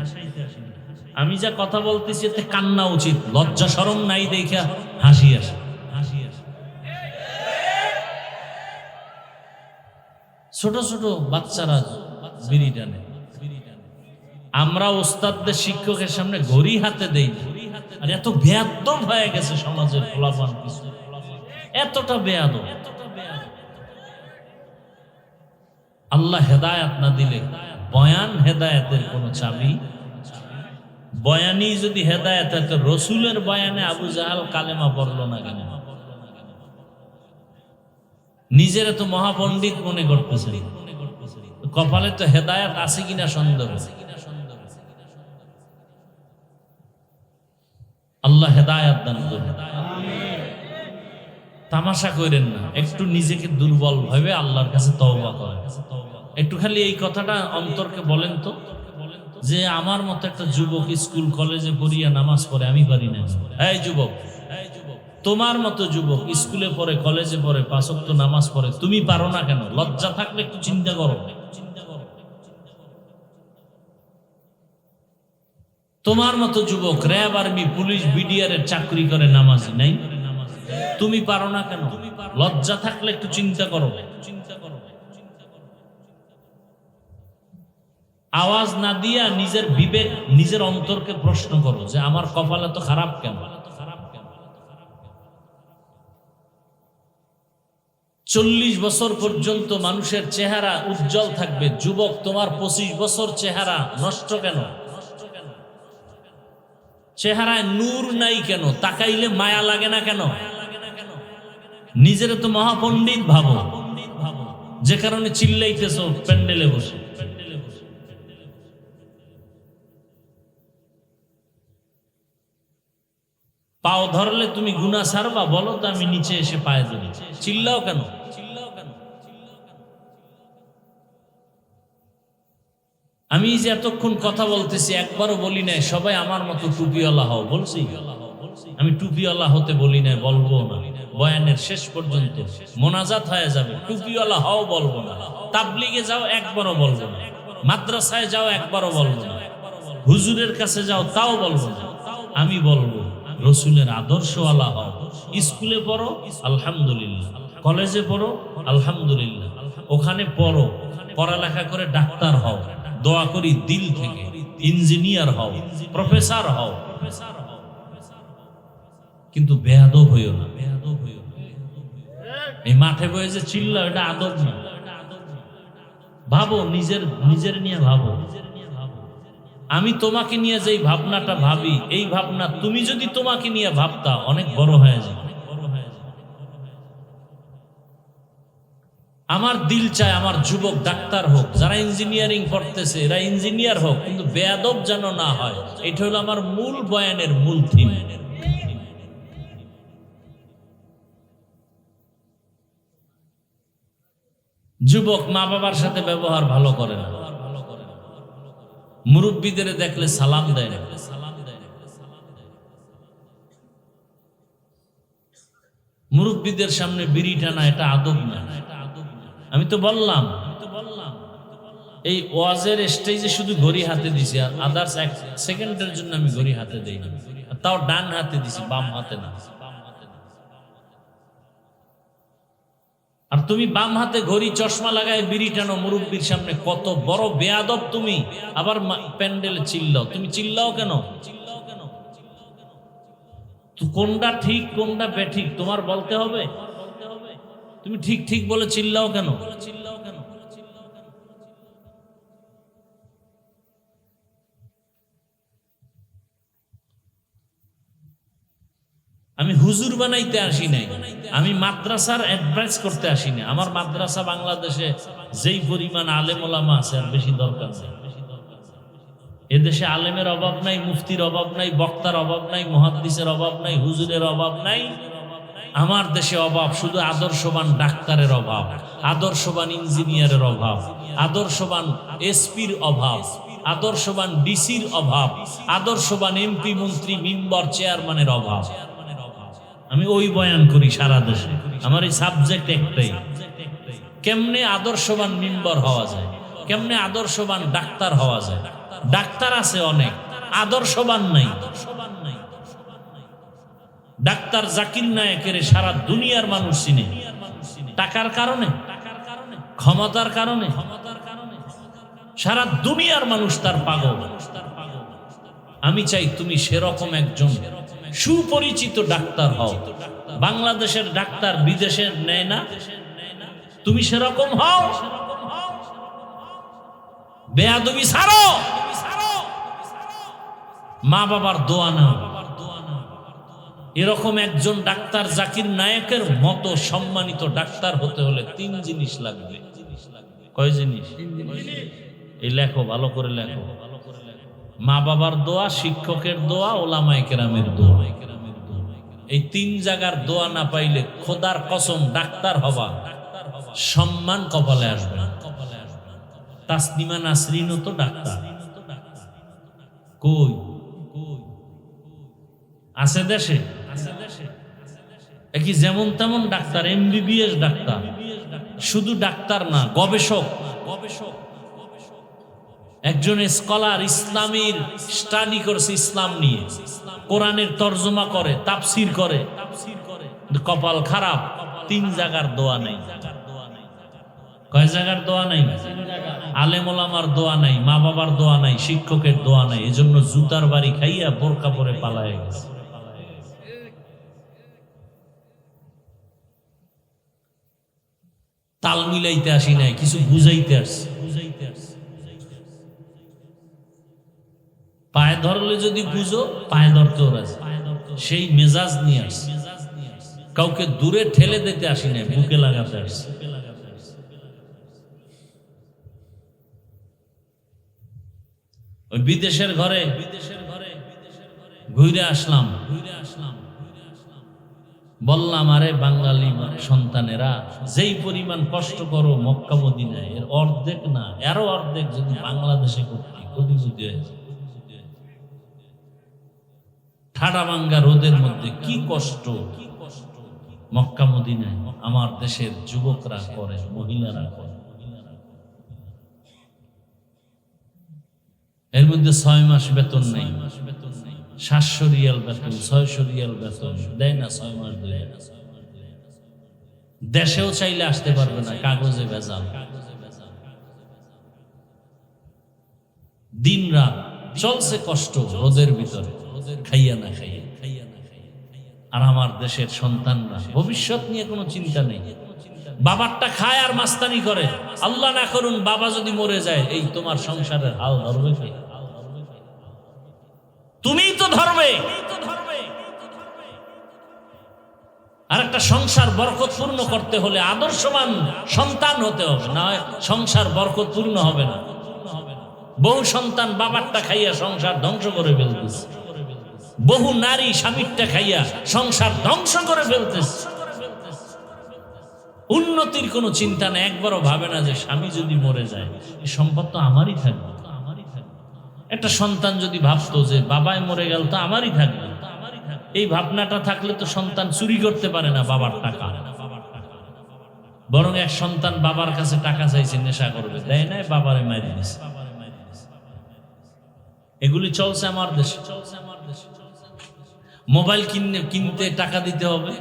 আমি যা কথা বলতেছি এতে কান্না উচিত, লজ্জা শরম নাই দেখা হাসি আসে। ছোট ছোট বাচ্চারা বিড়ি টানে, আমরা ওস্তাদদের শিক্ষকের সামনে ঘড়ি হাতে দেই, আর এত বেয়াদব হয়ে গেছে সমাজের ফলাফল, এতটা বেয়াদব। আল্লাহ হেদায়েত না দিলে বয়ান হেদায়েতের কোন চাবি, বয়ানি যদি হেদায়েত হয় তো রসুলের বয়ানে আবু জাহাল কালেমা পড়লো না কেন? নিজেরা তো মহাপণ্ডিত মনে করতেছে, কপালে তো হেদায়েত আছে কিনা সন্দেহ। আল্লাহ হেদায়েত দান করুন। তামাশা করেন না, একটু নিজেকে দুর্বল ভাবে আল্লাহর কাছে তওবা করেন। একটু খালি এই কথাটা অন্তরকে বলেন তো, যে আমার মতো একটা যুবক স্কুল কলেজে পড়িয়া নামাজ পড়ে, আমি পারি না। এই যুবক, তোমার মতো যুবক স্কুলে পড়ে, কলেজে পড়ে, 5 ওয়াক্ত নামাজ পড়ে, তুমি পারো না কেন? লজ্জা থাকলে একটু চিন্তা করো। তোমার মতো যুবক র্যাব, আর্মি, পুলিশ, বিডিআর এর চাকরি করে, নামাজি নাই, তুমি পারো না কেন? লজ্জা থাকলে একটু চিন্তা করো। আওয়াজ না দিয়া নিজের বিবেক, নিজের অন্তরকে প্রশ্ন করো যে আমার কপাল এত খারাপ কেন? 40 বছর পর্যন্ত মানুষের চেহারা উজ্জ্বল থাকবে, যুবক তোমার 25 বছর চেহারা নষ্ট কেন? চেহারায় নূর নাই কেন? তাকাইলে মায়া লাগে না কেন? নিজের তো মহাপণ্ডিত ভাবো, যে কারণে চিল্লাইতেছো প্যান্ডেলে বসে। পাও ধরলে তুমি গুনাহ ছাড়বা? বলো তো আমি নিচে এসে পায়ে ধরি, চিল্লাও কেন? আমি যে এতক্ষণ কথা বলতেছি একবারও বলি নাই সবাই আমার মতো টুপিওয়ালা হও, বলছি? আমি টুপিওয়ালা হতে বলি নাই, বলবো না। বয়ানের শেষ পর্যন্ত মোনাজাত হয়ে যাবে, টুপিওয়ালা হও বলবো না। তাবলিগে যাও একবারও বলবো না, মাদ্রাসায় যাও একবারও বলবো না, হুজুরের কাছে যাও তাও বলবো না। আমি বলবো রসুলের আদর্শওয়ালা হও। স্কুলে পড়ো আলহামদুলিল্লাহ, কলেজে পড়ো আলহামদুলিল্লাহ, ওখানে পড়ো, পড়ালেখা করে ডাক্তার হও, দোয়া করি দিল থেকে, ইঞ্জিনিয়ার হও, প্রফেসর হও, কিন্তু বেয়াদব হইও না। এই মাঠে বয়ে যে চিল্লা, এটা আদব না। ভাবো, নিজের নিয়ে ভাবো। আমি তোমাকে নিয়ে যেই ভাবনাটা ভাবি, এই ভাবনা তুমি যদি তোমাকে নিয়ে ভাবতা অনেক বড় হয়ে যায়। আমার দিল চায় আমার যুবক ডাক্তার হোক, যারা ইঞ্জিনিয়ারিং পড়তেছে এরা ইঞ্জিনিয়ার হোক, কিন্তু বেয়াদব যেন না হয়। এটা হলো আমার মূল বয়ানের মূল থিম। যুবক মা বাবার সাথে ব্যবহার ভালো করে না, মুরব্বীদের দেখলে সালাম দেয় না, মুরব্বীদের সামনে বিড়ি টানা, এটা আদব না। আমি তো বললাম এই ওয়াজের স্টেজে শুধু ঘড়ি হাতে দিছি, আর আদার্স 1 সেকেন্ডের জন্য আমি ঘড়ি হাতে দেই না, তাও ডান হাতে দিছি, বাম হাতে না। আর তুমি বাম হাতে ঘড়ি, চশমা লাগায় বিড়ি টানো মুরব্বীর সামনে, কত বড় বেয়াদব তুমি। আবার প্যান্ডেলে চিল্লাও, তুমি চিল্লাও কেন? কোনটা ঠিক কোনটা বেঠিক তোমার বলতে হবে। তুমি ঠিক ঠিক বলে চিল্লাও কেন? আমি হুজুর বানাইতে আসি নাই, আমি মাদ্রাসার অ্যাডভাইস করতে আসি না। আমার মাদ্রাসা বাংলাদেশে যেই পরিমাণ আলেম ওলামা আছে আর বেশি দরকার নেই। এদেশে আলেমের অভাব নাই, মুফতির অভাব নাই, বক্তার অভাব নাই, মুহাদ্দিসের অভাব নাই, হুজুরের অভাব নাই। আমার দেশে অভাব শুধু আদর্শবান ডাক্তারের অভাব, আদর্শবান ইঞ্জিনিয়ারের অভাব, আদর্শবান এসপির অভাব, আদর্শবান ডিসির অভাব, আদর্শবান এমপি মন্ত্রী মিম্বর চেয়ারম্যানের অভাব। আমি ওই বয়ান করি সারা দেশে। আমার এই সাবজেক্ট একটাই, কেমনে আদর্শবান মিম্বর হওয়া যায়, কেমনে আদর্শবান ডাক্তার হওয়া যায়। ডাক্তার আছে অনেক, আদর্শবান নাই। ডাক্তার জাকির নায়েকের সারা দুনিয়ার মানুষ চিনে, টাকার কারণে, ক্ষমতার কারণে সারা দুনিয়ার মানুষ তার পাগল। আমি চাই তুমি সেরকম একজন সুপরিচিত ডাক্তার হও। বাংলাদেশের ডাক্তার বিদেশের নেয় না, তুমি সেরকম হও। বেয়াদবি ছাড়ো, মা বাবার দোয়া নাও। এরকম একজন ডাক্তার জাকির নায়েকের মতো সম্মানিত ডাক্তার হতে হলে 3 জিনিস লাগবে। কয় জিনিস? এই লেখো, ভালো করে লেখো। মা বাবার দোয়া, শিক্ষকের দোয়া, ওলামায়ে কেরামের দোয়া। এই 3 জায়গার দোয়া না পাইলে খোদার কসম ডাক্তার হবা সম্মান কপালে আসবে না। তাসনিমা নাসরিনও তো ডাক্তার, কই আছে দেশে? কি যেমন তেমন ডাক্তার, এমবিবিএস ডাক্তার। শুধু ডাক্তার না, গবেষক। একজন স্কলার, ইসলামের স্টাডি করছে, ইসলাম নিয়ে কোরআনের তরজমা করে, তাফসির করে। কপাল খারাপ, 3 জায়গার দোয়া নাই। কয় জায়গার দোয়া নাই? আলেম ওলামার দোয়া নাই, মা বাবার দোয়া নাই, শিক্ষকের দোয়া নাই। এজন্য জুতার বাড়ি খাইয়া বোরকা পরে পালায় গেছে। তাল মিলাইতে আসি নাই, কিছু বুঝাইতে আসছি। পায়ে ধরলে যদি বুঝো, পায়ে ধরতে ওরা সেই মেজাজ নিয়ে আসছে। কাউকে দূরে ঠেলে দিতে আসি নাই, বুকে লাগাতে আসছে। ওই বিদেশের ঘরে ঘুরে আসলাম, বললাম আরে বাঙালি সন্তানেরা যেই পরিমাণ কষ্ট করো মক্কা মদিনায়, এর অর্ধেক না, এরও অর্ধেক যদি বাংলাদেশে করতে, কোটিপতি হয়েছে। ঠাডা ভাঙ্গা রোদের মধ্যে কি কষ্ট মক্কা মদিনায় আমার দেশের যুবকরা করে, মহিলারা করে। এর মধ্যে 6 মাস বেতন নেই, 700 রিয়াল বেতন, 600 রিয়াল বেতন দেয় না, 6 মাস দেয় না। দেশেও চাইলে আসতে পারবে না, কাগজে ভেজাল। দিন রাত চলছে কষ্ট রোদের ভিতরে, খাইয়া না খাইয়া। আর আমার দেশের সন্তানরা ভবিষ্যৎ নিয়ে কোনো চিন্তা নেই, বাবারটা খায় আর মাস্তানি করে। আল্লাহ না করুন বাবা যদি মরে যায়, এই তোমার সংসারের হাল ধরবে কে? তুমিই তো ধরবে। আর একটা সংসার বরকতপূর্ণ করতে হলে আদর্শবান সন্তান হতে হবে, না হয় সংসার বরকতপূর্ণ হবে না। বহু সন্তান বাবারটা খাইয়া সংসার ধ্বংস করে ফেলতেছে, বহু নারী স্বামীরটা খাইয়া সংসার ধ্বংস করে ফেলতেছে। উন্নতির কোনো চিন্তা নেই, একবারও ভাবে না যে স্বামী যদি মরে যায় এই সম্পদ তো আমারই থাকবে। একটা সন্তান যদি ভাবতো যে বাবাই মরে গেল তো আমারই থাকবে, এই ভাবনাটা থাকলে তো সন্তান চুরি করতে পারে না বাবার টাকা। বরং এক সন্তান বাবার কাছে টাকা চাইছে, নেশা করবে, দেয় নাই, বাবারে মারি দিছে। এগুলি চলছে আমার দেশে। মোবাইল কিনতে টাকা দিতে হবে,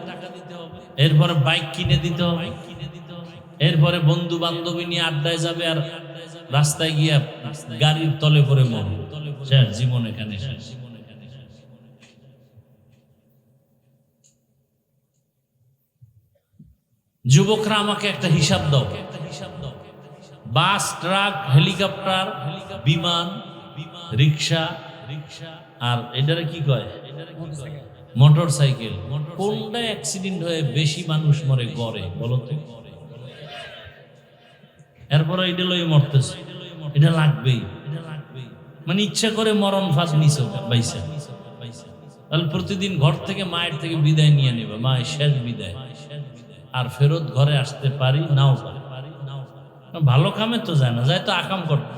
এরপরে বাইক কিনে দিতে হবে, এরপরে বন্ধু বান্ধবী নিয়ে আড্ডায় যাবে, আর রাস্তায় গিয়া গাড়ির তলে পড়ে মরবে। জীবন এখানে শেষ। যুবকরা আমাকে একটা হিসাব দাও। বাস, ট্রাক, হেলিকপ্টার, বিমান, রিক্সা, আর এটারে কি কয়, মোটর সাইকেল, কোনটা অ্যাক্সিডেন্ট হয়ে বেশি মানুষ মরে গড়ে বলো তো? এরপরে এটা লই মরতেছে, এটা লাগবেই। মানে ইচ্ছা করে মরণ ফাঁদ নিছো বাইসা, তাহলে প্রতিদিন ঘর থেকে মায়ের থেকে বিদায় নিয়ে নেবে, মায়ের শেষ বিদায়, আর ফেরত ঘরে আসতে পারি নাও পারি। ভালো কামে তো যায় না, যায় তো আকাম করতে।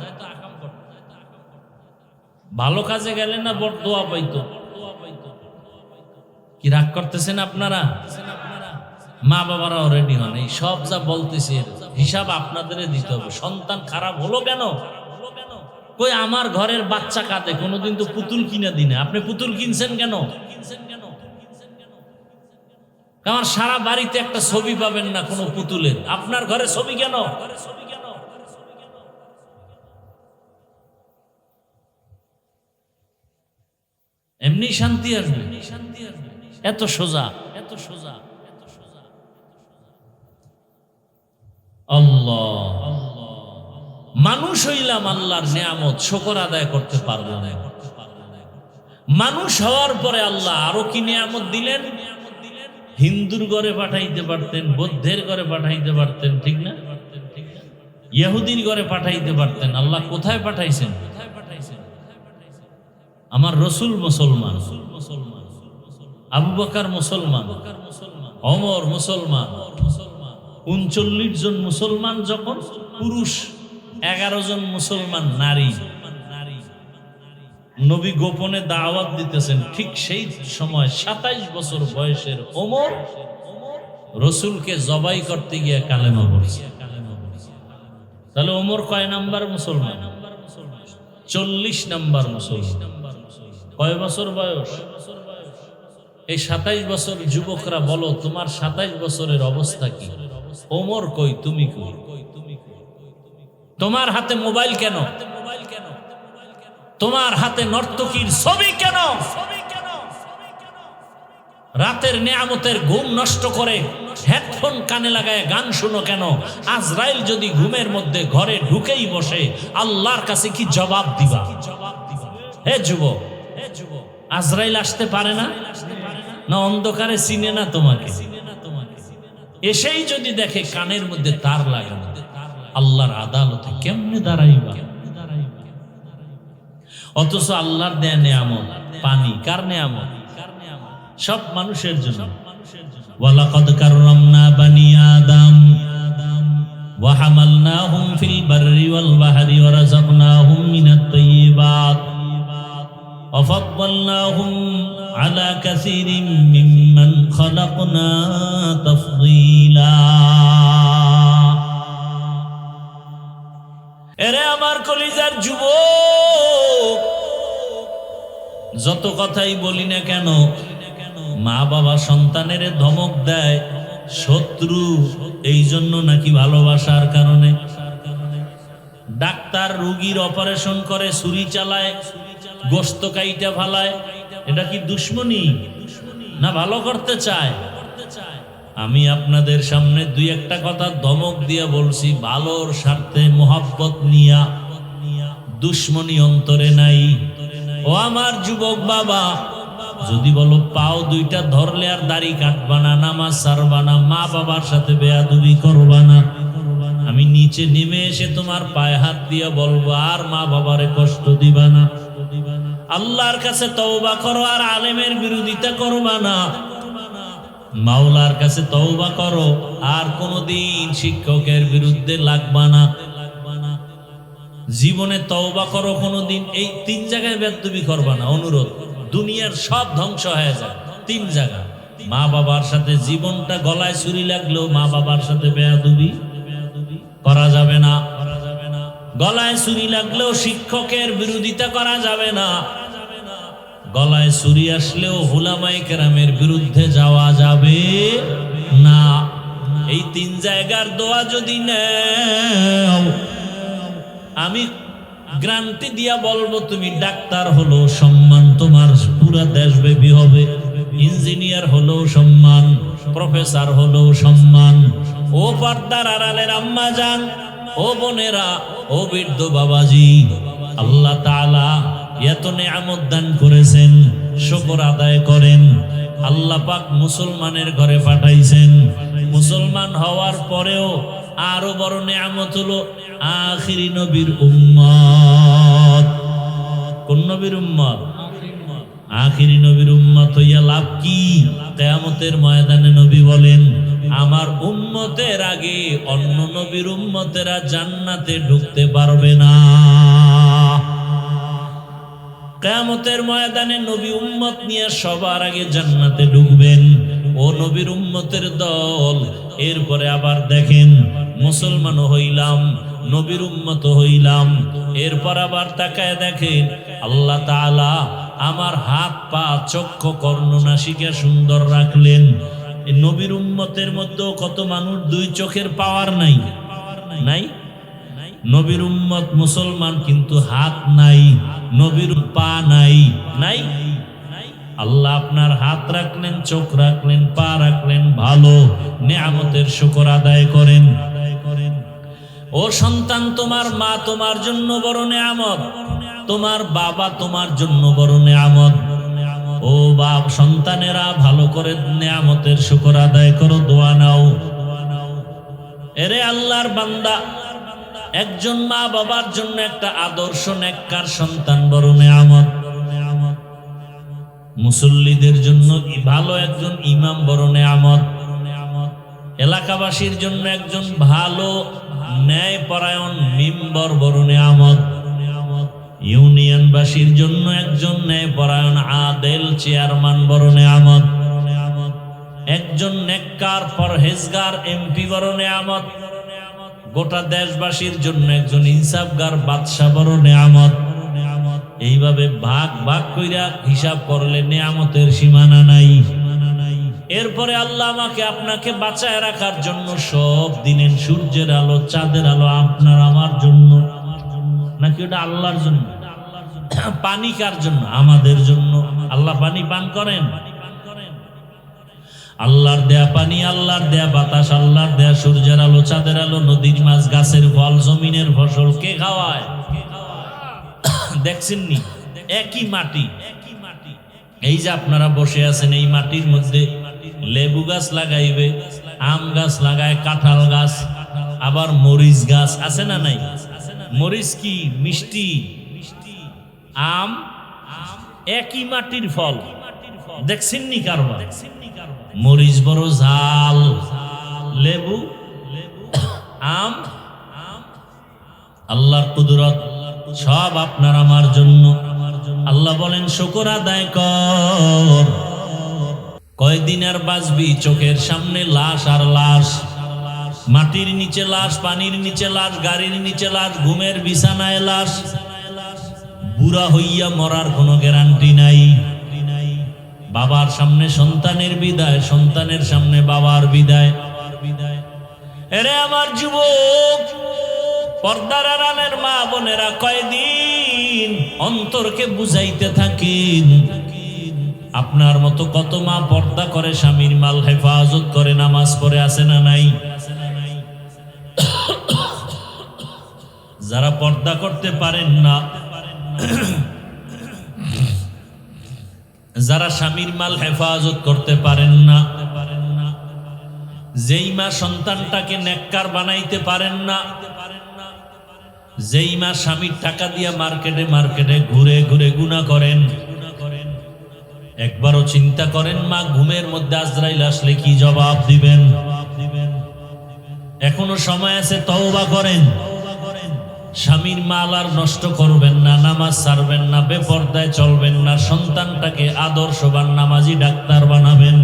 ভালো কাজে গেলে না বড় দোয়া পাইতো। কি রাগ করতেছেন আপনারা? মা বাবারাও রেডি হন, এই সব যা বলতেছি হিসাব আপনাদের দিতে হবে। সন্তান খারাপ হলো কেন? কই আমার ঘরের বাচ্চা কাঁদে, কোনোদিন তো পুতুল কিনে দিনে, আপনি পুতুল কিনছেন কেন? আমার সারা বাড়িতে একটা ছবি পাবেন না কোনো পুতুলের, আপনার ঘরে ছবি কেন? এমনি শান্তি আসবে, এত সোজা, এত সোজা। আল্লাহ, মানুষ হইলাম আল্লাহর নিয়ামত, শুকর আদায় করতে পারবো না। মানুষ হওয়ার পরে আল্লাহ আরো কি নিয়ামত দিলেন। হিন্দুর ঘরে পাঠাইতে পারতেন, বৌদ্ধের ঘরে পাঠাইতে পারতেন, ঠিক না? ইহুদির ঘরে পাঠাইতে পারতেন, আল্লাহ কোথায় পাঠাইছেন? আমার রসুল মুসলমান, আবু বকর মুসলমান, ওমর মুসলমান, 39 জন মুসলমান যখন পুরুষ, 11 জন মুসলমান নারী। নবী গোপনে দাওয়াত দিতেছেন, ঠিক সেই সময় 27 বছর বয়সের ওমর রসুলকে জবাই করতে গিয়ে কালেমা পড়ছে। তাহলে ওমর কয় নাম্বার মুসলমান? 40 নাম্বার মুসলমান। কয় বছর বয়স? এই 27 বছর যুবকরা বলো, তোমার 27 বছরের অবস্থা কি? ওমর কই, তুমি কই? তোমার হাতে মোবাইল কেন? তোমার হাতে নর্তকীর ছবি কেন? রাতের নিয়ামতের ঘুম নষ্ট করে হেডফোন কানে লাগায় গান শুনো কেন? আজরাইল যদি ঘুমের মধ্যে ঘরে ঢুকেই বসে, আল্লাহর কাছে কি জবাব দিবা? হে যুবক, আজরাইল আসতে পারে না? না অন্ধকারে চিনে না তোমাকে? এসেই যদি দেখে কানের মধ্যে তার লাগানো, আল্লাহর আদালতে কেমনে দাঁড়াইবা? অথচ আল্লাহর দেয়া নিয়ামত পানি, কার নিয়ামত? সব মানুষের জন্য। ওয়ালাকাদ কাররামনা বানি আদম ওয়া হামালনাহুম ফিল বাররি ওয়াল বাহরি ওয়া রাযাকনাহুম মিনাত তাইয়্যিবাত ওয়া ফাদ্দালনাহুম আলা কাসীরিম মিম্মান খালাকনা তাফদীলা। এরে আমার কলিজার যুবক, যত কথাই বলি না কেন, মা বাবা সন্তানের ধমক দেয় শত্রু, এই জন্য নাকি ভালোবাসার কারণে। ডাক্তার রোগীর অপারেশন করে, ছুরি চালায়, গোশত কাইটা ফালায়, এটা কি দুশ্মনী না ভালো করতে চায়? আমি আপনাদের সামনে দুই একটা কথা ধমক দিয়ে বলছি, ভালোর স্বার্থে, মোহাব্বত নিয়া, দুশ্মনী অন্তরে নাই। ও আমার যুবক বাবা, যদি বলো পাও দুইটা ধরলে আর দাড়ি কাটবা না, নামাজ ছাড়বা না, মা বাবার সাথে বেয়াদবি করবা না, আমি নিচে নেমে এসে তোমার পায়ে হাত দিয়ে বলবো আর মা বাবারে কষ্ট দিবা না, আল্লাহর কাছে তওবা করো, আর আলেমের বিরোধিতা করবা না, মাওলার কাছে তওবা করো, আর কোনদিন শিক্ষকের বিরুদ্ধে লাগবা না। জীবনে তওবা করো কোনদিন, এই 3 জায়গায় বেয়াদবি করবা না। অনুরোধ, দুনিয়ার সব ধ্বংস হয়ে যায় 3 জায়গা। মা বাবার সাথে জীবনটা গলায় ছুরি লাগলেও মা বাবার সাথে বেয়াদবি করা যাবে না। গলায় ছুরি লাগলেও শিক্ষকের বিরোধিতা করা যাবে না। গলায় ছুরি আসলেও উলামায়ে কেরামের বিরুদ্ধে যাওয়া যাবে না। এই 3 জায়গার দোয়া যদি নেও, আমি গ্যারান্টি দিয়া বলবো, তুমি ডাক্তার হলো সম্মান তোমার পুরা দেশব্যাপী হবে, ইঞ্জিনিয়ার হলো সম্মান, প্রফেসর হলো সম্মান। ও পর্দার আড়ালের আম্মা জান, ও বোনেরা, ও বৃদ্ধ বাবাজি, আল্লাহ তাআলা এত নিয়ামত দান করেছেন, শুকর আদায় করেন। আল্লাহ পাক মুসলমানের ঘরে পাঠাইছেন, মুসলমান হওয়ার পরেও আরো বড় নিয়ামত হলো আখিরি নবীর উম্মত। কোন নবীর উম্মত? আখিরি নবীর উম্মত হইয়া লাভ কি? কিয়ামতের ময়দানে নবী বলেন, আমার উম্মতের আগে অন্য নবীর উম্মতেরা জান্নাতে ঢুকতে পারবে না। কিয়ামতের ময়দানে নবী উম্মত নিয়ে সবার আগে জান্নাতে ঢুকবেন ও নবীর উম্মতের দল। এরপরে আবার দেখেন, মুসলমান হইলাম, নবীর উম্মত হইলাম, এরপর আবার তাকায় দেখেন আল্লাহ তাআলা আমার হাত পা চক্ষু কর্ণ নাসিকা সুন্দর রাখলেন। নবীর উম্মতের মধ্যেও কত মানুষ দুই চোখের পাওয়ার নাই, নাই। নবীর উম্মত মুসলমান কিন্তু হাত নাই, নবীর পা নাই, নাই। আল্লাহ আপনার হাত রাখলেন, চোখ রাখলেন, পা রাখলেন, ভালো নেয়ামতের শুকর আদায় করেন। ও সন্তান, তোমার মা তোমার জন্য বড় নেয়ামত, তোমার বাবা তোমার জন্য বড় নেয়ামত। ও বাপ, সন্তানেরা ভালো করে নেয়ামতের শুকর আদায় করো, দোয়া নাও। এরে আল্লাহর বান্দা, একজন মা বাবার জন্য একটা আদর্শ নেককার সন্তান বড় নেয়ামত। মুসল্লিদের জন্য ভালো একজন ইমাম বড় নেয়ামত। এলাকাবাসীর জন্য একজন ভালো ন্যায়পরায়ণ মিম্বর বড় নেয়ামত। ইউনিয়নবাসীর জন্য একজন ন্যায়পরায়ণ আদেল চেয়ারম্যান বড় নেয়ামত। একজন নেককার পরহেজগার এমপি বড় নেয়ামত। গোটা দেশবাসীর জন্য একজন ইনসাফগার বাদশা বড় নেয়ামত। এইভাবে ভাগ ভাগ কইরা হিসাব করলে নেয়ামতের সীমানা নাই। এরপরে আল্লাহ আমাকে আপনাকে বাঁচায় রাখার জন্য সব দিনের সূর্যের আলো, চাঁদের আলো আপনার আমার জন্য, নাকি ওটা আল্লাহর জন্য? পানি কার জন্য? আমাদের জন্য। আল্লাহ পানি পান করেন? আল্লাহর দেয়া পানি, আল্লাহর দেয়া বাতাস, আল্লাহর দেয়া সূর্যের আলো, চাঁদের আলো, নদীর মাছ, গাছের ফল, জমিনের ফসল কে খাওয়ায়? দেখছেন নি? একই মাটি। এই যে আপনারা বসে আছেন, এই মাটির মধ্যে লেবু গাছ লাগাইবে, আম গাছ লাগায়, কাঁঠাল গাছ, আবার মরিচ গাছ আছে না নাই? মরিচ কি মিষ্টি, আম একই মাটির ফল। দেখছেন নি কারবার? মরিচ বড় ঝাল, লেবু, আম, আল্লাহর কুদরত সব আপনার আমার জন্য। আল্লাহ বলেন শুকর আদায় কর। কয়দিন আর বাঁচবি? চোখের সামনে লাশ আর লাশ, মাটির নিচে লাশ, পানির নিচে লাশ, গাড়ির নিচে লাশ, ঘুমের বিছানায় লাশ। বুড়া হইয়া মরার কোনো গ্যারান্টি নাই। বাবার সামনে সন্তানের বিদায়, সন্তানের সামনে বাবার বিদায়। এরে আমার যুবক, পর্দার আড়ালের মা বোনেরা, কয়দিন অন্তরকে বুঝাইতে থাকেন। আপনার মতো কত মা পর্দা করে, স্বামীর মাল হেফাজত করে, নামাজ পড়ে, আছে না নাই? যারা পর্দা করতে পারেন না, যারা স্বামীর মাল হেফাজত করতে পারেন না, যেই মা সন্তানটাকে নেককার বানাইতে পারেন না, যেই মা স্বামীর টাকা দিয়া মার্কেটে মার্কেটে ঘুরে ঘুরে গুনাহ করেন, একবারও চিন্তা করেন মা ঘুমের মধ্যে আজরাইল আসলে কি জবাব দিবেন? এখনো সময় আছে, তওবা করেন। স্বামীর মাল আর নষ্ট করবেন না, নামাজ ছাড়বেন না, বেপরদায় চলবেন না, সন্তানটাকে আদর্শবান নামাজি ডাক্তার বানাবেন।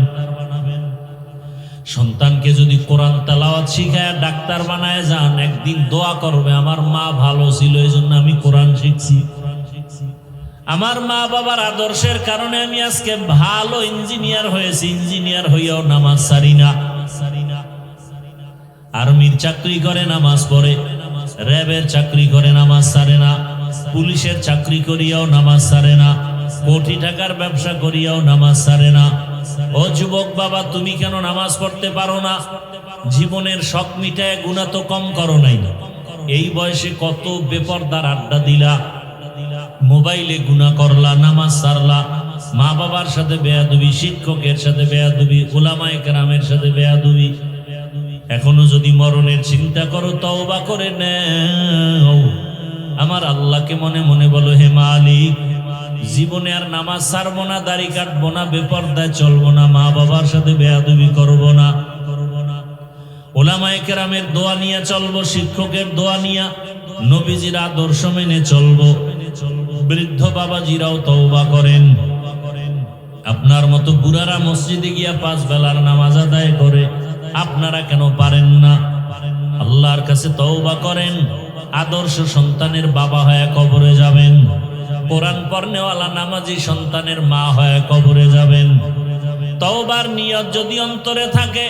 সন্তানকে যদি কোরআন তেলাওয়াত শিখায় ডাক্তার বানায় যান, একদিন দোয়া করবে আমার মা ভালো ছিল, এই জন্য আমি কোরআন শিখছি। আমার মা বাবার আদর্শের কারণে আমি আজকে ভালো ইঞ্জিনিয়ার হয়েছি, ইঞ্জিনিয়ার হইয়াও নামাজ ছাড়ি না। আর্মির চাকরি করে, নামাজ পড়ে, র্যাবের চাকরি করে, নামাজ ছাড়ে না, পুলিশের চাকরি করিয়াও নামাজ ছাড়ে না, কোটি টাকার ব্যবসা করিয়াও নামাজ ছাড়ে না। ও যুবক বাবা, তুমি কেন নামাজ পড়তে পারো না? জীবনের শখ মিটায় গুনাহ তো কম করো নাই। এই বয়সে কত বেপরদার আড্ডা দিলা, মোবাইলে গুনাহ করলা, নামাজ ছাড়লা, মা বাবার সাথে বেয়াদবি, শিক্ষকের সাথে বেয়াদবি, উলামায়ে কেরামের সাথে বেয়াদবি। এখনো যদি মরণের চিন্তা করো, তওবা করে নাও। আমার আল্লাহকে মনে মনে বলো, হে মালিক, জীবনে আর নামাজ ছাড়বো না, দাড়ি কাটবো না, বেপরদায় চলবো না, মা বাবার সাথে বেয়াদবি করবো না। উলামায়ে কেরামের দোয়া নিয়ে চলবো, শিক্ষকের দোয়া নিয়ে, নবীজির আদর্শ মেনে চলবো। বৃদ্ধ বাবাজিরাও তওবা করেন। আপনার মতো বুড়ারা মসজিদে গিয়া 5 বেলার নামাজ আদায় করে, আপনারা কেন পারেন না? আল্লাহর কাছে তওবা করেন। আদর্শ সন্তানের বাবা হয়ে কবরে যাবেন, কোরআন পড়নেওয়ালা নামাজি সন্তানের মা হয়ে কবরে যাবেন। তওবার নিয়ত যদি অন্তরে থাকে,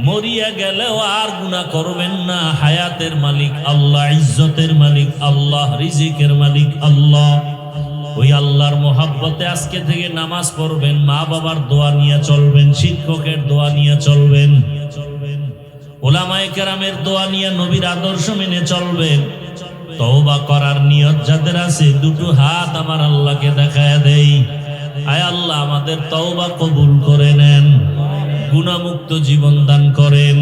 মরিয়া গেলেও আর গুনাহ করবেন না। হায়াতের মালিক আল্লাহ, ইজ্জতের মালিক আল্লাহ, রিজিকের মালিক আল্লাহ। ওই আল্লাহর মোহাব্বতে আজকে থেকে নামাজ পড়বেন, মা বাবার দোয়া নিয়ে চলবেন, শিক্ষকের দোয়া নিয়ে চলবেন, উলামায়ে কেরামের দোয়া নিয়ে, নবীর আদর্শ মেনে চলবেন। তওবা করার নিয়ত যাদের আছে, দুটো হাত আমার আল্লাহকে দেখায় দেই। আয় আল্লাহ, আমাদের তওবা কবুল করে নেন, গুনাহমুক্ত জীবন দান করেন।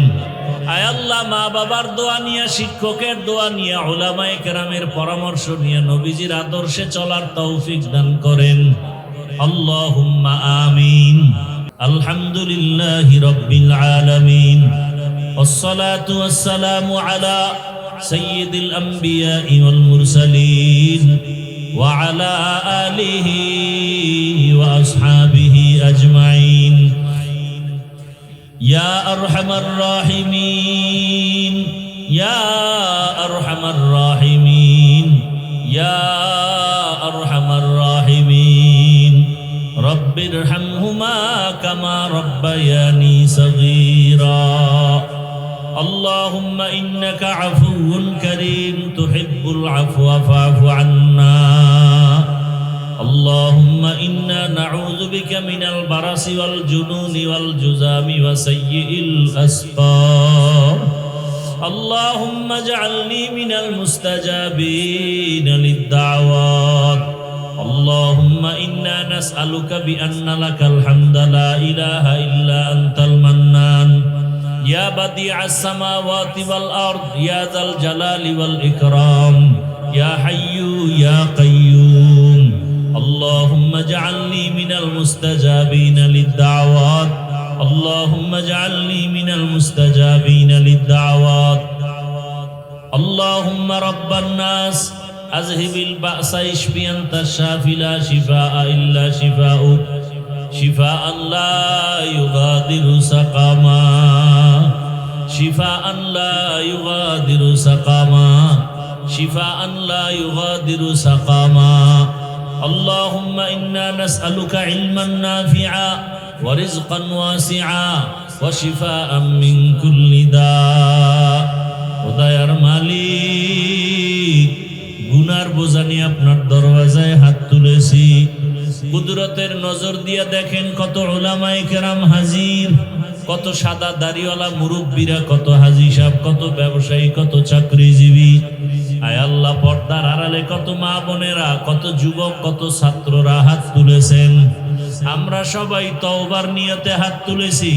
আয় আল্লাহ, মা বাবার দোয়া নিয়ে, শিক্ষকের দোয়া নিয়ে, উলামায়ে কেরামের পরামর্শ নিয়ে নবীজির আদর্শে চলার তৌফিক দান করেন। আল্লাহুম্মা আমিন। আলহামদুলিল্লাহি রাব্বিল আলামিন। والصلاة والسلام على سيد الأنبياء والمرسلين وعلى آله وأصحابه أجمعين يا أرحم الراحمين يا أرحم الراحمين يا أرحم الراحمين رب ارحمهما كما ربياني صغيرا اللهم إنك عفو كريم تحب العفو فاعف عنا اللهم إنا نعوذ بك من البرص والجنون والجذام وسيء الأسقام اللهم اجعلني من المستجابين للدعوات اللهم إنا نسألك بأن لك الحمد لا إله إلا أنت المنان يا بديع السماوات والأرض يا ذا الجلال والإكرام يا حي يا قيوم اللهم اجعلني من المستجابين للدعوات اللهم اجعلني من المستجابين للدعوات اللهم رب الناس أذهب البأس اشف أنت الشافي لا شفاء إلا شفاؤك شفاء لا يغادر سقما شفاء لا يغادر سقما شفاء لا يغادر سقما اللهم إنا نسألك علما نافعا ورزقا واسعا وشفاء من كل داء ودير মালিক গুনার বোঝা নিয়ে আপনার দরওয়াজায় হাত তুলেছি কুদরতের নজর দিয়ে দেখেন কত উলামায়ে কেরাম হাজির কত সাদা দাড়িওয়ালা মুরব্বীরা কত হাজী সাহেব কত ব্যবসায়ী কত চাকরিজীবী আয় আল্লাহ পর্দার আড়ালে কত মা বোনেরা কত যুবক কত ছাত্ররা হাত তুলেছেন আমরা সবাই তওবার নিয়তে হাত তুলেছি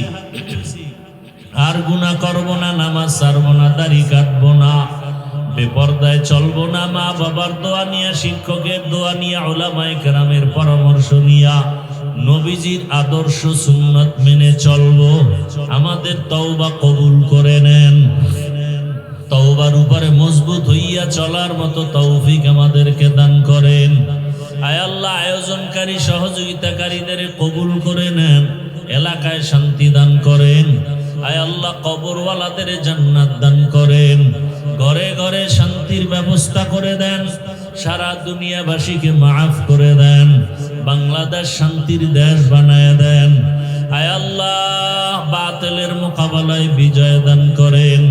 আর গুনাহ করব না নামাজ ছাড়বো না দাড়ি কাটবো না বেপরদায় চলবো না মা বাবার দোয়া নিয়ে শিক্ষকের দোয়া নিয়ে উলামায়ে কেরামের পরামর্শ নিয়ে নবীজির আদর্শ সুন্নাত মেনে চলবো আমাদের তওবা কবুল করে নেন তওবার উপরে মজবুত হইয়া চলার মতো তৌফিক আমাদেরকে দান করেন আয় আল্লাহ আয়োজনকারী সহযোগিতাকারীদের কবুল করে নেন এলাকায় শান্তি দান করেন আয় আল্লাহ কবরওয়ালাদের জান্নাত দান করেন ঘরে ঘরে শান্তির ব্যবস্থা করে দেন সারা দুনিয়াবাসীকে মাফ করে দেন বাংলাদেশ শান্তির দেশ বানায় দেন আয় আল্লাহ বাতিলের মোকাবেলায় বিজয় দান করেন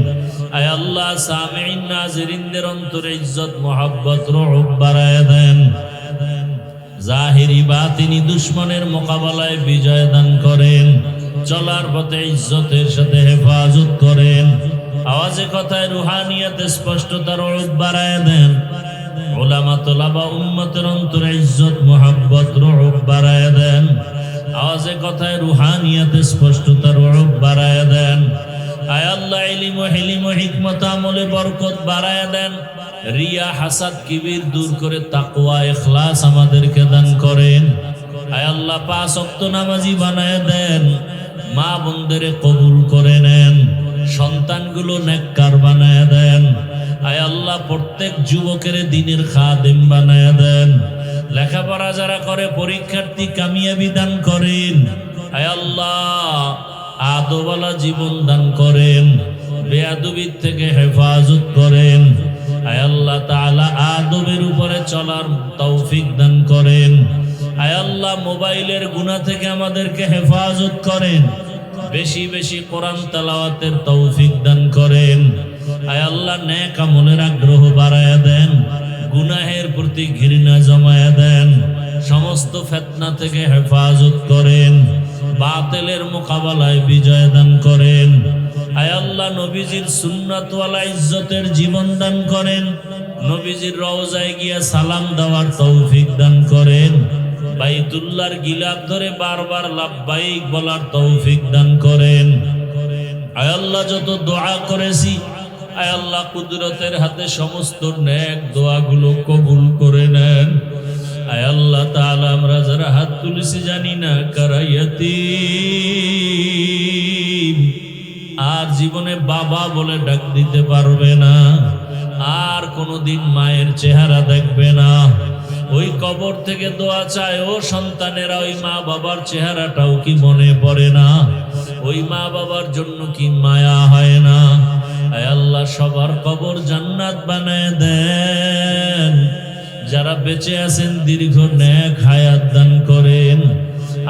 আয় আল্লাহ সামিঈন নাজিরিনদের অন্তরে ইজ্জত মোহাব্বত রহব বাড়ায় দেন জাহিরি বাতিনি দুশমনের মোকাবেলায় বিজয় দান করেন চলার পথে ইজ্জতের সাথে হেফাজত করেন আওয়াজে কথায় রুহানিয়াতে স্পষ্টতার রহব বাড়ায় দেন উলামা তোলাবা উম্মতের অন্তরে ইজ্জত মোহাব্বত রহব বাড়ায় দেন আওয়াজে কথায় রুহানিয়াতে স্পষ্টতার রহব বাড়ায় দেন আয় আল্লাহ ইলম ও হিকমত আমলে বরকত বাড়ায় দেন রিয়া হাসাদ কিবির দূর করে তাকওয়া ইখলাস আমাদেরকে দান করেন। আয় আল্লাহ 5 ওয়াক্ত নামাজি বানায় দেন, মা বোনদের কবুল করে নেন, সন্তানগুলো নেককার বানায় দেন। আয় আল্লাহ প্রত্যেক যুবকের দ্বীনের খাদেম বানায় দেন। লেখাপড়া যারা করে পরীক্ষার্থী কামিয়াবি দান করেন। আয় আল্লাহ আদওয়ালা জীবন দান করেন, বেয়াদবির থেকে হেফাজত করেন। আয় আল্লাহ তাআলা আদবের উপরে চলার তৌফিক দান করেন। আয় আল্লাহ মোবাইলের গুনাহ থেকে আমাদেরকে হেফাজত করেন, বেশি বেশি কোরআন তেলাওয়াতের তৌফিক দান করেন। আয় আল্লাহ নেক আমলের আগ্রহ বাড়ায়া দেন, গুনাহের প্রতি ঘৃণা জমায়া দেন, সমস্ত ফিতনা থেকে হেফাজত করেন, বাতিলের মোকাবেলায় বিজয় দান করেন। আয় আল্লাহ নবীজির সুন্নাতওয়ালা ইজ্জতের জীবন দান করেন, নবীজির রওজায় গিয়া সালাম দেওয়ার তৌফিক দান করেন, বাইতুল্লাহর গিলাফ ধরে বারবার লাব্বাইক বলার তৌফিক দান করেন। আয় আল্লাহ যত দোয়া করেছি, আয় আল্লাহ কুদরতের হাতে সমস্ত নেক দোয়াগুলো কবুল করে নেন। আয় আল্লাহ তাআলা আমরা যারা হাত তুলেছি জানি না কারা ইয়াতীম, আর জীবনে বাবা বলে ডাক দিতে পারবে না, আর কোনোদিন মায়ের চেহারা দেখবে না। ওই কবর থেকে দোয়া চায়, ও সন্তানেরা ওই মা বাবার চেহারাটাও কি মনে পড়ে না? ওই মা বাবার জন্য কি মায়া হয় না? আয় আল্লাহ সবার কবর জান্নাত বানায় দেন। যারা বেঁচে আছেন দীর্ঘ নেক হায়াত দান করেন।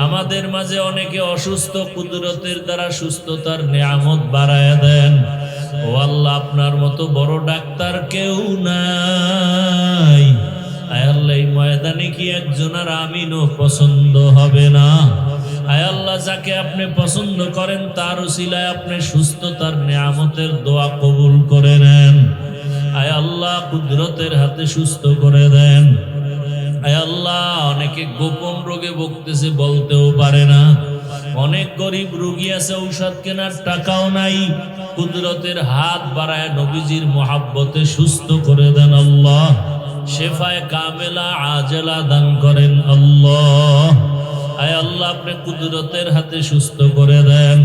আমাদের মাঝে অনেকে অসুস্থ, কুদরতের দ্বারা সুস্থতার নিয়ামত বাড়ায় দেন। ও আল্লাহ আপনার মতো বড় ডাক্তার কেউ নাই। আয় আল্লাহ এই ময়দানে কি একজন আর আমিনও পছন্দ হবে না? আয় আল্লাহ যাকে আপনি পছন্দ করেন তার উসিলায় আপনি সুস্থতার নিয়ামতের দোয়া কবুল করে নেন। আয় আল্লাহ কুদরতের হাতে সুস্থ করে দেন। আয় আল্লাহ অনেকে গোপন রোগে ভুগতেছে, বলতেও পারে না। অনেক গরিব রোগী আছে, ঔষধ কেনার টাকাও নাই। কুদরতের হাত বাড়ায় নবীজির মোহাব্বতে সুস্থ করে দেন আল্লাহ। শেফায়ে কামেলা আজেলা দান করেন আল্লাহ। আয় আল্লাহ আপনি কুদরতের হাতে সুস্থ করে দেন।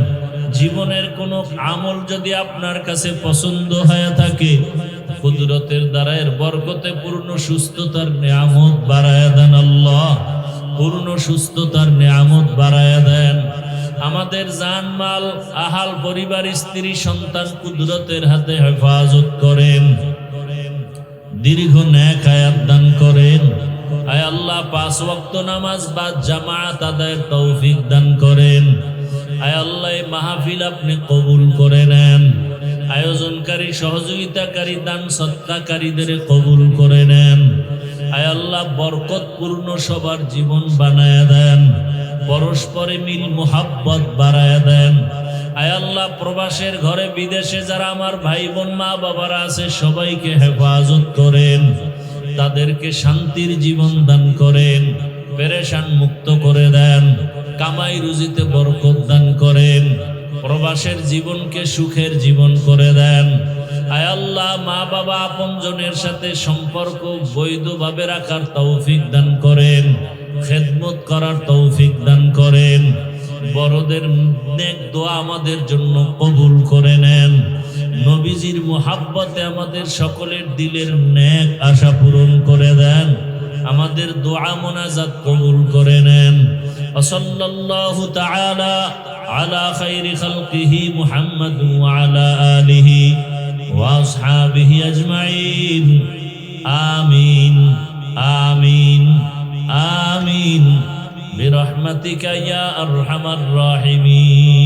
জীবনের কোন আমল যদি আপনার কাছে পছন্দ হয়ে থাকে, কুদরতের দ্বারা এর বরকতে পূর্ণ সুস্থতার নিয়ামত বাড়ায়া দেন আল্লাহ। পূর্ণ সুস্থতার নিয়ামত বাড়ায়া দেন। আমাদের জানমাল, আহাল, পরিবার, স্ত্রী, সন্তান কুদরতের হাতে হেফাজত করেন। দীর্ঘ নেক হায়াত দান করেন। আয় আল্লাহ 5 ওয়াক্ত নামাজ বা জামাত আদায়ের তৌফিক দান করেন। আয় আল্লাহ এই মাহফিল আপনি কবুল করে নেন। আয়োজনকারী, সহযোগিতাকারী, দান সৎকারীদের কবুল করে নেন। আয় আল্লাহ বরকতপূর্ণ সবার জীবন বানায়া দেন। পরস্পরে মিল মুহাব্বত বাড়ায়া দেন। আয় আল্লাহ প্রবাসের ঘরে বিদেশে যারা আমার ভাই বোন মা বাবারা আছে সবাইকে হেফাজত করেন, তাদেরকে শান্তির জীবন দান করেন, পেরেশান মুক্ত করে দেন, কামাই রুজিতে বরকত দান করেন, প্রবাসের জীবনকে সুখের জীবন করে দেন। আয় আল্লাহ মা বাবা আপনজনের সাথে সম্পর্ক বৈধভাবে রাখার তৌফিক দান করেন, খেদমত করার তৌফিক দান করেন। বড়দের নেক দোয়া আমাদের জন্য কবুল করে নেন। নবীজির মুহাব্বতে আমাদের সকলের দিলের নেক আশা পূরণ করে দেন। আমাদের দোয়া মোনাজাত কবুল করে নেন। সাল্লাল্লাহু তাআলা আলা খায়রি খালকিহি মুহাম্মাদ ওয়া আলা আলিহি ওয়া আসহাবিহি আজমাইন। আমিন আমিন আমিন বিরহমাতিকা ইয়া আরহামার রাহিমিন।